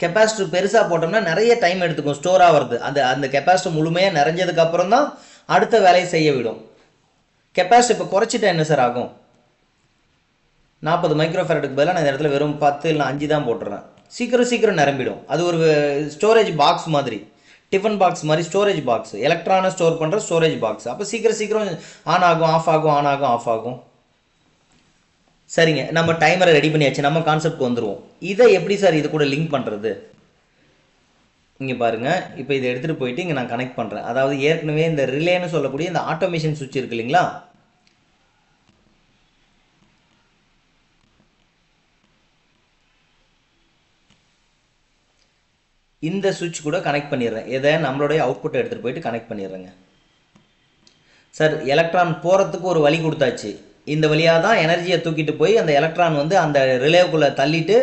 கெப்பாசிட்டர் பெருசாக போட்டோம்னா நிறைய டைம் எடுத்துக்கும் ஸ்டோர் ஆகிறது. அந்த கெப்பாசிட்டர் முழுமையாக நிறைஞ்சதுக்கப்புறம் தான் அடுத்த வேலையை செய்ய விடும். கெப்பாசிட்டர் இப்போ குறைச்சிட்டா என்ன சார் ஆகும்? 40 மைக்ரோ ஃபேரட்டுக்கு பதிலாக நான் இந்த இடத்துல வெறும் 10 இல்லை 5 தான் போட்டுறேன். சீக்கிரம் நிரம்பிடும். அது ஒரு ஸ்டோரேஜ் பாக்ஸ் மாதிரி, டிஃபன் பாக்ஸ் மாதிரி ஸ்டோரேஜ் பாக்ஸ், எலக்ட்ரானை ஸ்டோர் பண்ணுற ஸ்டோரேஜ் பாக்ஸ். அப்போ சீக்கிரம் ஆன் ஆகும், ஆஃப் ஆகும், ஆன் ஆகும், ஆஃப் ஆகும். சரிங்க, நம்ம டைமரை ரெடி பண்ணியாச்சு. நம்ம கான்செப்ட் வந்துடுவோம். இதை எப்படி சார் இது கூட லிங்க் பண்ணுறது? இங்கே பாருங்கள், இப்போ இதை எடுத்துகிட்டு போயிட்டு இங்கே நான் கனெக்ட் பண்ணுறேன். அதாவது ஏற்கனவே இந்த ரிலேன்னு சொல்லக்கூடிய இந்த ஆட்டோமேஷன் சுவிட்ச் இருக்கு இல்லைங்களா, இந்த சுவிட்ச் கூட கனெக்ட் பண்ணிடுறேன். இதை நம்மளுடைய அவுட்புட்டை எடுத்துகிட்டு போயிட்டு கனெக்ட் பண்ணிடுறேங்க. சார், எலக்ட்ரான் போகிறதுக்கு ஒரு வழி கொடுத்தாச்சு. இந்த வழியாக தான் எனர்ஜியை தூக்கிட்டு போய் அந்த எலக்ட்ரான் அந்த ரிலேவுக்குள்ளே தள்ளிட்டு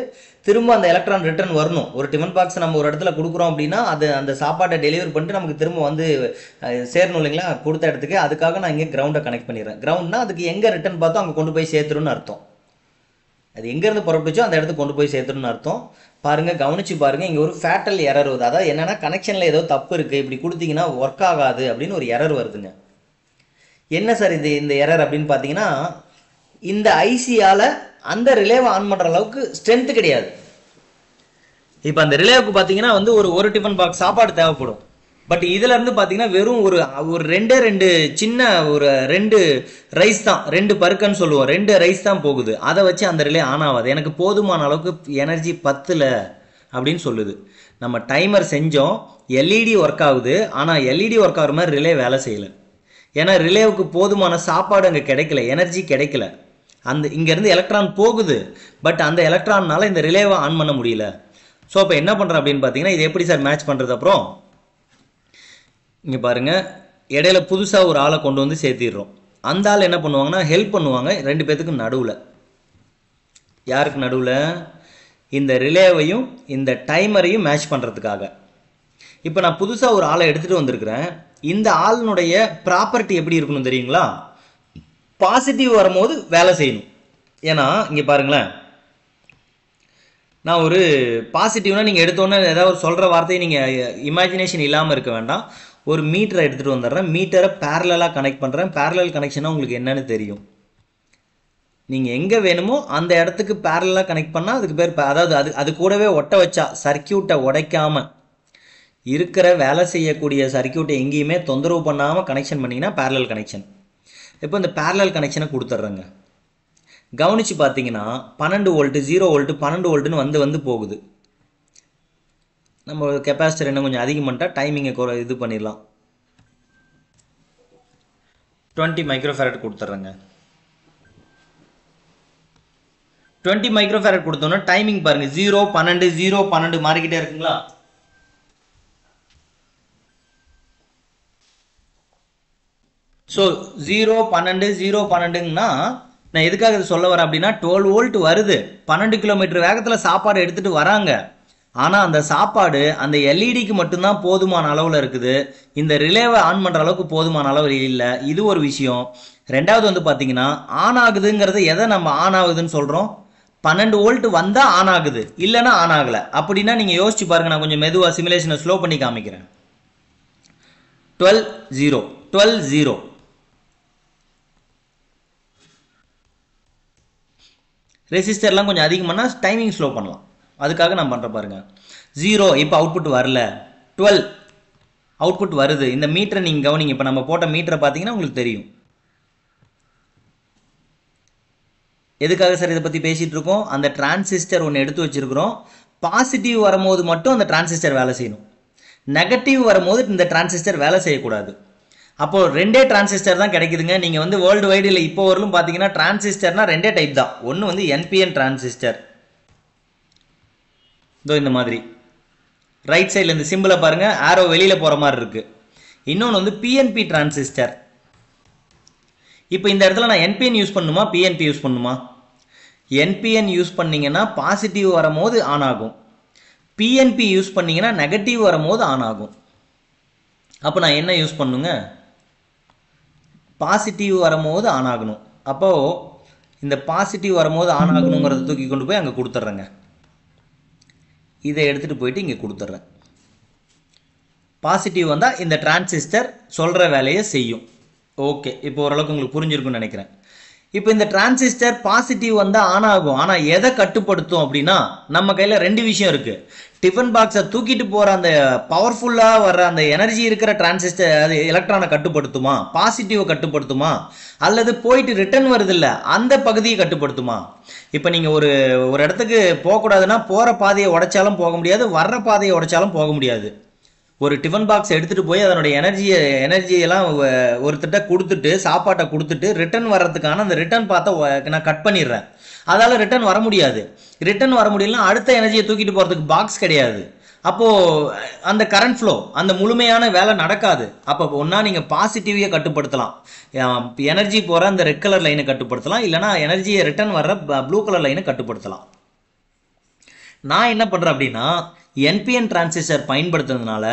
திரும்ப அந்த எலக்ட்ரான் ரிட்டர்ன் வரணும். ஒரு டிஃபன் பாக்ஸ் நம்ம ஒரு இடத்துல கொடுக்குறோம் அப்படின்னா அது அந்த சாப்பாட்டை டெலிவரி பண்ணிட்டு நமக்கு திரும்ப சேரணும் இல்லைங்களா கொடுத்த இடத்துக்கு. அதுக்காக நான் இங்கே கிரவுண்டை கனெக்ட் பண்ணிடுறேன். கிரவுண்ட்னா அதுக்கு எங்கே ரிட்டர்ன் பார்த்தோம் அங்கே கொண்டு போய் சேர்த்துருன்னு அர்த்தம். அது எங்கேருந்து புறப்பட்டுச்சோ அந்த இடத்துக்கு கொண்டு போய் சேர்த்துருன்னு அர்த்தம். பாருங்கள், கவனிச்சு பாருங்கள், இங்கே ஒரு ஃபேட்டல் எரர் வருது. அதாவது என்னென்னா கனெக்ஷனில் ஏதோ தப்பு இருக்குது, இப்படி கொடுத்தீங்கன்னா ஒர்க் ஆகாது அப்படின்னு ஒரு எரர் வருதுங்க. என்ன சார் இந்த எரர் அப்படின்னு பார்த்தீங்கன்னா, இந்த ஐசியால் அந்த ரிலேவை ஆன் பண்ணுற அளவுக்கு ஸ்ட்ரென்த்து கிடையாது. இப்போ அந்த ரிலேவுக்கு பார்த்தீங்கன்னா ஒரு டிஃபன் பாக்ஸ் சாப்பாடு தேவைப்படும். பட் இதுலேருந்து பார்த்தீங்கன்னா வெறும் ஒரு ரெண்டு சின்ன ஒரு 2 ரைஸ் தான், 2 பருக்கன்னு சொல்லுவோம், 2 ரைஸ் தான் போகுது. அதை வச்சு அந்த ரிலே ஆன் ஆகாது. எனக்கு போதுமான அளவுக்கு எனர்ஜி பத்தல அப்படின்னு சொல்லுது. நம்ம டைமர் செஞ்சோம், எல்இடி ஒர்க் ஆகுது. ஆனால் எல்இடி ஒர்க் ஆகிற மாதிரி ரிலே வேலை செய்யலை. ஏன்னா ரிலேவுக்கு போதுமான சாப்பாடு அங்கே கிடைக்கல, எனர்ஜி கிடைக்கல. இங்கேருந்து எலக்ட்ரான் போகுது, பட் அந்த எலக்ட்ரான்னால இந்த ரிலேவை ஆன் பண்ண முடியல. ஸோ இப்போ என்ன பண்ணுறேன் அப்படின்னு பார்த்தீங்கன்னா, இது எப்படி சார் மேட்ச் பண்ணுறது? அப்புறம் இங்கே பாருங்கள், இடையில புதுசாக ஒரு ஆளை கொண்டு வந்து சேர்த்திடுறோம். அந்த ஆள் என்ன பண்ணுவாங்கன்னா ஹெல்ப் பண்ணுவாங்க 2 பேத்துக்கும் நடுவில். யாருக்கு நடுவில்? இந்த ரிலேவையும் இந்த டைமரையும் மேட்ச் பண்ணுறதுக்காக. இப்போ நான் புதுசாக ஒரு ஆளை எடுத்துகிட்டு வந்திருக்கிறேன். இந்த ஆளுனுடைய ப்ராப்பர்ட்டி எப்படி இருக்கணும் தெரியுங்களா? பாசிட்டிவ் வரும்போது வேலை செய்யணும். ஏன்னா இங்கே பாருங்களேன், நான் ஒரு பாசிட்டிவ்னா நீங்கள் எடுத்தோன்னே ஏதாவது சொல்கிற வார்த்தையை நீங்கள் இமேஜினேஷன் இல்லாமல் இருக்க வேண்டாம். ஒரு மீட்டரை எடுத்துகிட்டு வந்துடுறேன், மீட்டரை பேரலாக கனெக்ட் பண்ணுறேன். பேரலல் கனெக்ஷனாக உங்களுக்கு என்னென்னு தெரியும். நீங்கள் எங்கே வேணுமோ அந்த இடத்துக்கு பேரலாக கனெக்ட் பண்ணால் அதுக்கு பேர் அதாவது அது கூடவே ஒட்ட வச்சா, சர்க்கியூட்டை உடைக்காமல் இருக்கிற வேலை செய்யக்கூடிய சர்க்கியூட்டை எங்கேயுமே தொந்தரவு பண்ணாமல் கனெக்ஷன் பண்ணிங்கன்னா பேரலல் கனெக்ஷன். இப்போ இந்த பேரலல் கனெக்ஷனை கொடுத்துட்றேங்க. கவனித்து பார்த்தீங்கன்னா 12 வோல்ட்டு, 0 வோல்ட்டு, 12 வோல்ட்டுன்னு வந்து போகுது. நம்ம கெப்பாசிட்டர் இன்னும் கொஞ்சம் அதிகம் பண்ணிட்டா டைமிங்கை இது பண்ணிடலாம். 20 மைக்ரோ ஃபேரட் கொடுத்துட்றேங்க. 20 மைக்ரோ ஃபேரட் கொடுத்தோன்னா டைமிங் பாருங்கள், 0 12 0 12 மாறிக்கிட்டே இருக்குங்களா? ஸோ 0 12 0 12ங்கன்னா நான் எதுக்காக இது சொல்ல வரேன் அப்படின்னா, 12 வோல்ட் வருது, 12 கிலோமீட்டர் வேகத்தில் சாப்பாடு எடுத்துகிட்டு வராங்க. ஆனால் அந்த சாப்பாடு அந்த எல்இடிக்கு மட்டும்தான் போதுமான அளவில் இருக்குது. இந்த ரிலேவை ஆன் பண்ணுற அளவுக்கு போதுமான அளவு இல்லை. இது ஒரு விஷயம். ரெண்டாவது வந்து பார்த்தீங்கன்னா ஆன் ஆகுதுங்கிறது எதை நம்ம ஆன் ஆகுதுன்னு சொல்கிறோம்? 12 வோல்ட் வந்தால் ஆன் ஆகுது, இல்லைன்னா ஆன் ஆகலை. அப்படின்னா நீங்கள் யோசிச்சு பாருங்கள். நான் கொஞ்சம் மெதுவாக சிமுலேஷனை ஸ்லோ பண்ணி காமிக்கிறேன். 12 0 ரெசிஸ்டர்லாம் கொஞ்சம் அதிகம் பண்ணால் டைமிங் ஸ்லோ பண்ணலாம். அதுக்காக நான் பண்ணுற பாருங்க. 0 இப்போ அவுட்புட் வரல, 12 அவுட்புட் வருது. இந்த மீட்டரை நீங்கள் கவனிங்க. இப்போ நம்ம போட்ட மீட்டரை பார்த்தீங்கன்னா உங்களுக்கு தெரியும். எதுக்காக சார் இதை பற்றி பேசிகிட்டு இருக்கோம்? அந்த டிரான்சிஸ்டர் ஒன்று எடுத்து வச்சுருக்கிறோம். பாசிட்டிவ் வரும்போது மட்டும் அந்த டிரான்சிஸ்டர் வேலை செய்யணும், நெகட்டிவ் வரும்போது இந்த டிரான்சிஸ்டர் வேலை செய்யக்கூடாது. அப்போது ரெண்டே டிரான்சிஸ்டர் தான் கிடைக்குதுங்க. நீங்கள் வந்து வேர்ல்டு வைடு இல்லை இப்போ வரலும் பார்த்தீங்கன்னா டிரான்சிஸ்டர்னா ரெண்டே டைப் தான். ஒன்று வந்து என்பிஎன் டிரான்சிஸ்டர், இதோ இந்த மாதிரி ரைட் சைடில் இந்த சிம்பிளை பாருங்கள், ஆரோ வெளியில் போகிற மாதிரி இருக்குது. இன்னொன்று வந்து பிஎன்பி டிரான்சிஸ்டர். இப்போ இந்த இடத்துல நான் என்பிஎன் யூஸ் பண்ணணுமா பிஎன்பி யூஸ் பண்ணணுமா? என்பிஎன் யூஸ் பண்ணிங்கன்னா பாசிட்டிவ் வரும்போது ஆன் ஆகும், பிஎன்பி யூஸ் பண்ணிங்கன்னா நெகட்டிவ் வரும்போது ஆன் ஆகும். அப்போ நான் என்ன யூஸ் பண்ணுங்க? பாசிட்டிவ் வரும்போது ஆன் ஆகணும். அப்போது இந்த பாசிட்டிவ் வரும்போது ஆன் ஆகணுங்கிறத தூக்கி கொண்டு போய் அங்கே கொடுத்துட்றேங்க. இதை எடுத்துகிட்டு போயிட்டு இங்கே கொடுத்துட்றேன். பாசிட்டிவ் வந்தால் இந்த டிரான்சிஸ்டர் சொல்கிற வேலையை செய்யும். ஓகே, இப்போ ஓரளவுக்கு உங்களுக்கு புரிஞ்சிருக்குன்னு நினைக்கிறேன். இப்போ இந்த டிரான்சிஸ்டர் பாசிட்டிவ் வந்தால் ஆன் ஆகும். ஆனால் எதை கட்டுப்படுத்தும் அப்படின்னா நம்ம கையில் ரெண்டு விஷயம் இருக்குது. டிஃபன் பாக்ஸை தூக்கிட்டு போகிற அந்த பவர்ஃபுல்லாக வர்ற அந்த எனர்ஜி இருக்கிற டிரான்சிஸ்டர் அது எலக்ட்ரானை கட்டுப்படுத்துமா, பாசிட்டிவை கட்டுப்படுத்துமா, அல்லது போயிட்டு ரிட்டர்ன் வருது இல்லை அந்த பகுதியை கட்டுப்படுத்துமா? இப்போ நீங்கள் ஒரு இடத்துக்கு போகக்கூடாதுன்னா போகிற பாதையை உடைச்சாலும் போக முடியாது, வர்ற பாதையை உடைச்சாலும் போக முடியாது. ஒரு டிஃபன் பாக்ஸ் எடுத்துகிட்டு போய் அதனுடைய எனர்ஜியெல்லாம் ஒருத்தட்ட கொடுத்துட்டு சாப்பாட்டை கொடுத்துட்டு ரிட்டர்ன் வர்றதுக்கான அந்த ரிட்டர்ன் பாத்தை நான் கட் பண்ணிடுறேன். அதால் ரிட்டர்ன் வர முடியாது. ரிட்டர்ன் வர முடியலன்னா அடுத்த எனர்ஜியை தூக்கிட்டு போகிறதுக்கு பாக்ஸ் கிடையாது. அப்போது அந்த கரண்ட் ஃப்ளோ அந்த முழுமையான வேலை நடக்காது. அப்போ ஒன்றா நீங்கள் பாசிட்டிவையை கட்டுப்படுத்தலாம், எனர்ஜி போகிற அந்த ரெட் கலர் லைனை கட்டுப்படுத்தலாம், இல்லைனா எனர்ஜியை ரிட்டர்ன் வர்ற ப்ளூ கலர் லைனை கட்டுப்படுத்தலாம். நான் என்ன பண்ணுறேன் அப்படின்னா என்பிஎன் டிரான்சிஸ்டர் பயன்படுத்துறதுனால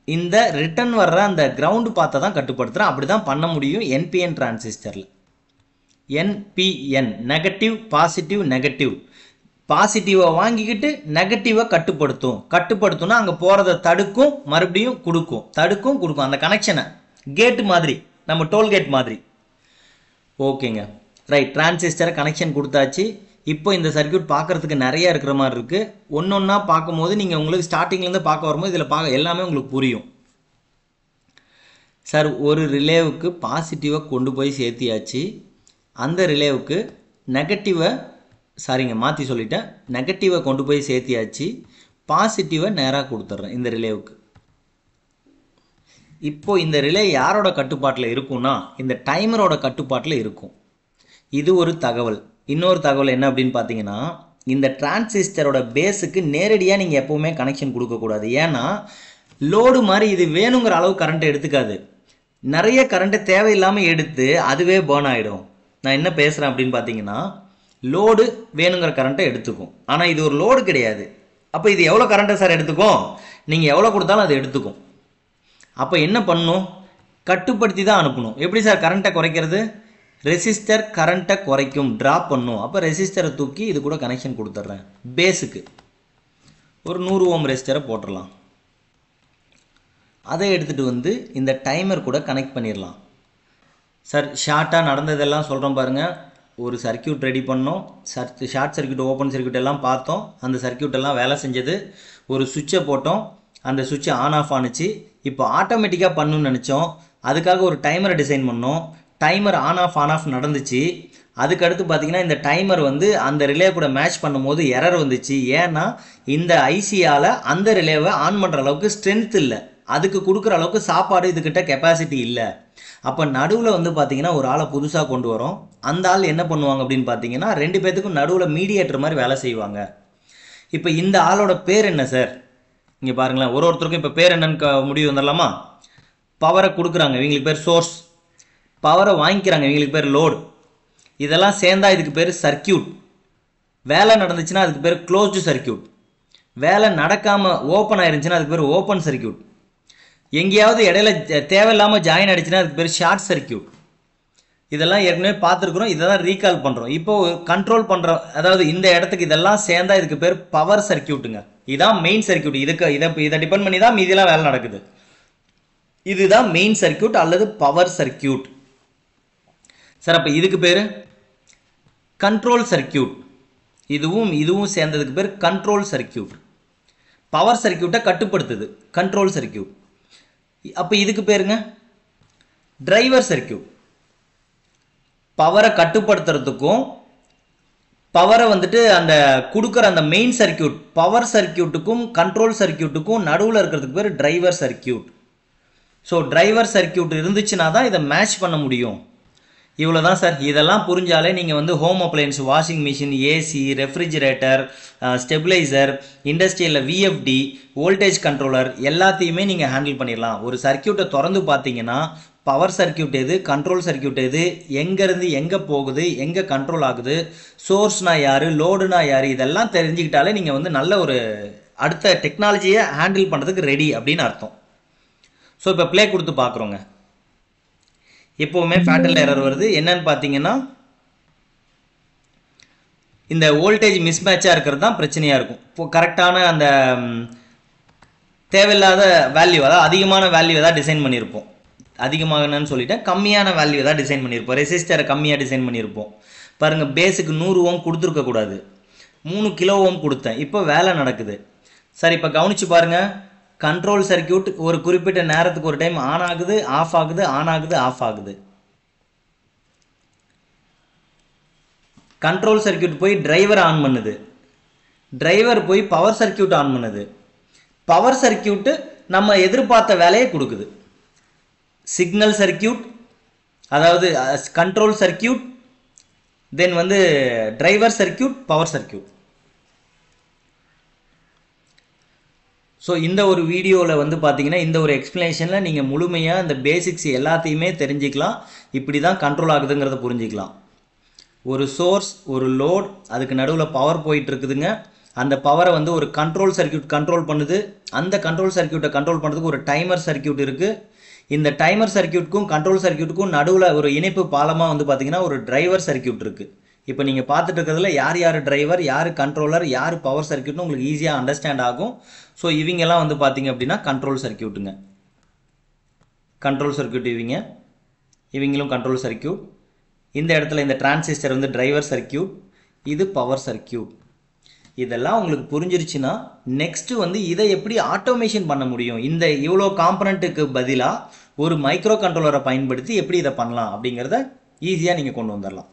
இந்த ரிட்டர்ன் வர்ற அந்த கிரவுண்டு பாத்தை தான் கட்டுப்படுத்துகிறேன். அப்படி தான் பண்ண முடியும் என்பிஎன் டிரான்சிஸ்டரில். NPN negative positive negative. பாசிட்டிவை வாங்கிக்கிட்டு நெகட்டிவை கட்டுப்படுத்தும்னா அங்கே போகிறத தடுக்கும், மறுபடியும் கொடுக்கும். அந்த கனெக்ஷனை கேட்டு மாதிரி, நம்ம டோல்கேட் மாதிரி. ஓகேங்க, ரைட். டிரான்சிஸ்டரை கனெக்ஷன் கொடுத்தாச்சு. இப்போ இந்த சர்க்யூட் பார்க்குறதுக்கு நிறைய இருக்கிற மாதிரி இருக்குது. ஒன்றா பார்க்கும்போது நீங்கள் உங்களுக்கு ஸ்டார்டிங்லேருந்து பார்க்க வரும்போது இதில் எல்லாமே உங்களுக்கு புரியும். சார், ஒரு ரிலேவுக்கு பாசிட்டிவை கொண்டு போய் சேர்த்தியாச்சு, அந்த ரிலேவுக்கு நெகட்டிவை கொண்டு போய் சேர்த்தியாச்சு, பாசிட்டிவை நேராக கொடுத்துட்றேன் இந்த ரிலேவுக்கு. இப்போது இந்த ரிலே யாரோட கட்டுப்பாட்டில் இருக்கும்னா இந்த டைமரோட கட்டுப்பாட்டில் இருக்கும். இது ஒரு தகவல். இன்னொரு தகவல் என்ன அப்படின்னு பார்த்தீங்கன்னா, இந்த டிரான்சிஸ்டரோட பேஸுக்கு நேரடியாக நீங்கள் எப்போவுமே கனெக்ஷன் கொடுக்கக்கூடாது. ஏன்னா லோடு மாதிரி இது வேணுங்கிற அளவு கரண்ட்டை எடுத்துக்காது. நிறைய கரண்ட்டை தேவையில்லாமல் எடுத்து அதுவே பேர்ன் ஆகிடும். நான் என்ன பேசுகிறேன் அப்படின்னு பார்த்தீங்கன்னா, லோடு வேணுங்கிற கரண்ட்டை எடுத்துக்கும், ஆனால் இது ஒரு லோடு கிடையாது. அப்போ இது எவ்வளோ கரண்ட்டை சார் எடுத்துக்கும்? நீங்கள் எவ்வளோ கொடுத்தாலும் அது எடுத்துக்கும். அப்போ என்ன பண்ணணும்? கட்டுப்படுத்தி தான் அனுப்பணும். எப்படி சார் கரண்ட்டை குறைக்கிறது? ரெசிஸ்டர் கரண்ட்டை குறைக்கும், ட்ராப் பண்ணும். அப்போ ரெசிஸ்டரை தூக்கி இது கூட கனெக்ஷன் கொடுத்துட்றேன். பேஸுக்கு ஒரு 100 ஓம் ரெசிஸ்டரை போட்டுடலாம். அதை எடுத்துகிட்டு வந்து இந்த டைமர் கூட கனெக்ட் பண்ணிடலாம். சார், ஷார்ட்டாக நடந்ததெல்லாம் சொல்கிறோம் பாருங்கள். ஒரு சர்க்கியூட் ரெடி பண்ணோம், ஷார்ட் சர்க்கியூட் ஓப்பன் சர்க்கியூட் எல்லாம் பார்த்தோம். அந்த சர்க்கியூட் எல்லாம் வேலை செஞ்சது. ஒரு சுவிட்சை போட்டோம், அந்த சுவிட்சை ஆன் ஆஃப் ஆனிச்சு. இப்போ ஆட்டோமேட்டிக்காக பண்ணணும்னு நினச்சோம், அதுக்காக ஒரு டைமரை டிசைன் பண்ணோம். டைமர் ஆன் ஆஃப் நடந்துச்சு. அதுக்கடுத்து பார்த்தீங்கன்னா இந்த டைமர் வந்து அந்த ரிலே கூட மேட்ச் பண்ணும்போது எரர் வந்துச்சு. ஏன்னா இந்த ஐசியால் அந்த ரிலேவை ஆன் பண்ணுற அளவுக்கு ஸ்ட்ரென்த் இல்லை, அதுக்கு கொடுக்குற அளவுக்கு சாப்பாடு இதுக்கிட்ட கெப்பாசிட்டி இல்லை. அப்போ நடுவில் வந்து பார்த்தீங்கன்னா ஒரு ஆளை புதுசாக கொண்டு வரோம். அந்த ஆள் என்ன பண்ணுவாங்க அப்படின்னு பார்த்தீங்கன்னா, ரெண்டு பேர்த்துக்கும் நடுவில் மீடியேட்டர் மாதிரி வேலை செய்வாங்க. இப்போ இந்த ஆளோட பேர் என்ன சார்? இங்கே பாருங்களேன், ஒருத்தருக்கும் இப்போ பேர் என்னன்னு முடிவு வந்துடலாமா? பவரை கொடுக்குறாங்க, இவங்களுக்கு பேர் சோர்ஸ். பவரை வாங்கிக்கிறாங்க, இவங்களுக்கு பேர் லோடு. இதெல்லாம் சேர்ந்தா இதுக்கு பேர் சர்க்கியூட். வேலை நடந்துச்சுன்னா அதுக்கு பேர் க்ளோஸ்டு சர்க்கியூட். வேலை நடக்காமல் ஓப்பன் ஆயிருந்துச்சுன்னா அதுக்கு பேர் ஓப்பன் சர்க்கியூட். எங்கேயாவது இடையில தேவையில்லாமல் ஜாயின் ஆயிடுச்சுன்னா அதுக்கு பேர் ஷார்ட் சர்க்கியூட். இதெல்லாம் ஏற்கனவே பார்த்துருக்குறோம், இதை தான் ரீகால் பண்ணுறோம். இப்போ கண்ட்ரோல் பண்ணுறோம், அதாவது இந்த இடத்துக்கு இதெல்லாம் சேர்ந்தா இதுக்கு பேர் பவர் சர்க்கியூட்டுங்க. இதுதான் மெயின் சர்க்கியூட். இதை டிபெண்ட் பண்ணி தான் மீதியெல்லாம் வேலை நடக்குது. இதுதான் மெயின் சர்க்கியூட் அல்லது பவர் சர்க்கியூட். சார் அப்போ இதுக்கு பேர் கண்ட்ரோல் சர்க்கியூட். இதுவும் சேர்ந்ததுக்கு பேர் control circuit. Power சர்க்கியூட்டை கட்டுப்படுத்துது control circuit. அப்போ இதுக்கு பேருங்க டிரைவர் சர்க்கியூட். பவரை கட்டுப்படுத்துறதுக்கும் பவரை வந்துட்டு அந்த கொடுக்குற அந்த மெயின் சர்க்கியூட் பவர் சர்க்கியூட்டுக்கும் கண்ட்ரோல் சர்க்கியூட்டுக்கும் நடுவில் இருக்கிறதுக்கு பேர் driver circuit. So driver circuit இருந்துச்சுன்னா தான் இதை மேட்ச் பண்ண முடியும். இவ்வளோ தான் சார். இதெல்லாம் புரிஞ்சாலே நீங்கள் வந்து home appliances, washing machine, AC, refrigerator, stabiliser, இண்டஸ்ட்ரியில் விஎஃப்டி, வோல்டேஜ் கண்ட்ரோலர் எல்லாத்தையுமே நீங்கள் ஹேண்டில் பண்ணிடலாம். ஒரு சர்க்கியூட்டை திறந்து பார்த்தீங்கன்னா பவர் சர்க்கியூட் எது, கண்ட்ரோல் சர்க்கியூட் எது, எங்கேருந்து எங்கே போகுது, எங்கே கண்ட்ரோல் ஆகுது, சோர்ஸ்னா யார், லோடுனா யார், இதெல்லாம் தெரிஞ்சுக்கிட்டாலே நீங்கள் வந்து நல்ல ஒரு அடுத்த டெக்னாலஜியை ஹேண்டில் பண்ணுறதுக்கு ரெடி அப்படின்னு அர்த்தம். ஸோ இப்போ ப்ளே கொடுத்து பார்க்குறோங்க. எப்போவுமே ஃபேட்டல் எரர் வருது. என்னன்னு பார்த்தீங்கன்னா இந்த வோல்டேஜ் மிஸ்மேட்சாக இருக்கிறது தான் பிரச்சனையாக இருக்கும். இப்போ கரெக்டான அந்த தேவையில்லாத வேல்யூ, அதாவது அதிகமான வேல்யூ தான் டிசைன் பண்ணியிருப்போம். அதிகமாகனு சொல்லிட்டேன், கம்மியான வேல்யூ தான் டிசைன் பண்ணியிருப்போம். ரெசிஸ்டரை கம்மியாக டிசைன் பண்ணியிருப்போம். பாருங்கள், பேஸுக்கு 100 ஓம் கொடுத்துருக்கக்கூடாது, 3 கிலோ ஓம் கொடுத்தேன். இப்போ வேலை நடக்குது. சார் இப்போ கவனித்து பாருங்கள், கண்ட்ரோல் சர்க்கியூட் ஒரு குறிப்பிட்ட நேரத்துக்கு ஒரு டைம் ஆன் ஆகுது, ஆஃப் ஆகுது, ஆன் ஆகுது, ஆஃப் ஆகுது. கண்ட்ரோல் சர்க்கியூட் போய் டிரைவர் ஆன் பண்ணுது, டிரைவர் போய் பவர் சர்க்கியூட் ஆன் பண்ணுது, பவர் சர்க்கியூட் நம்ம எதிர்பார்த்த வேலையை கொடுக்குது. சிக்னல் சர்க்கியூட், அதாவது கண்ட்ரோல் சர்க்கியூட், தென் வந்து driver circuit, power circuit. So இந்த ஒரு வீடியோவில் வந்து பார்த்தீங்கன்னா இந்த ஒரு எக்ஸ்பிளனேஷனில் நீங்கள் முழுமையாக இந்த பேசிக்ஸ் எல்லாத்தையுமே தெரிஞ்சுக்கலாம். இப்படி தான் கண்ட்ரோல் ஆகுதுங்கிறத புரிஞ்சிக்கலாம். ஒரு சோர்ஸ், ஒரு லோட், அதுக்கு நடுவில் பவர் போயிட்டு இருக்குதுங்க. அந்த பவரை வந்து ஒரு கண்ட்ரோல் சர்க்கியூட் கண்ட்ரோல் பண்ணுது. அந்த கண்ட்ரோல் சர்க்கியூட்டை கண்ட்ரோல் பண்ணுறதுக்கு ஒரு டைமர் சர்க்கியூட் இருக்குது. இந்த டைமர் சர்க்கியூட்டுக்கும் கண்ட்ரோல் சர்க்கியூட்டுக்கும் நடுவில் ஒரு இணைப்பு பாலமாக வந்து பார்த்தீங்கன்னா ஒரு டிரைவர் சர்க்கியூட் இருக்குது. இப்போ நீங்கள் பார்த்துட்டு இருக்கிறதுல யார் யார் டிரைவர், யார் கண்ட்ரோலர், யார் பவர் சர்க்கியூட்னு உங்களுக்கு ஈஸியாக அண்டர்ஸ்டாண்ட் ஆகும். ஸோ இவங்கெல்லாம் வந்து பார்த்தீங்க அப்படின்னா கண்ட்ரோல் சர்க்கியூட்டுங்க. கண்ட்ரோல் சர்க்கியூட் இவங்களும் கண்ட்ரோல் சர்க்கியூட். இந்த இடத்துல இந்த டிரான்சிஸ்டர் வந்து டிரைவர் சர்க்கியூட், இது பவர் சர்க்கியூட். இதெல்லாம் உங்களுக்கு புரிஞ்சிருச்சுன்னா நெக்ஸ்ட்டு வந்து இதை எப்படி ஆட்டோமேஷன் பண்ண முடியும், இந்த இவ்வளோ காம்பனண்ட்டுக்கு பதிலாக ஒரு மைக்ரோ கண்ட்ரோலரை பயன்படுத்தி எப்படி இதை பண்ணலாம் அப்படிங்கிறத ஈஸியாக நீங்கள் கொண்டு வந்துடலாம்.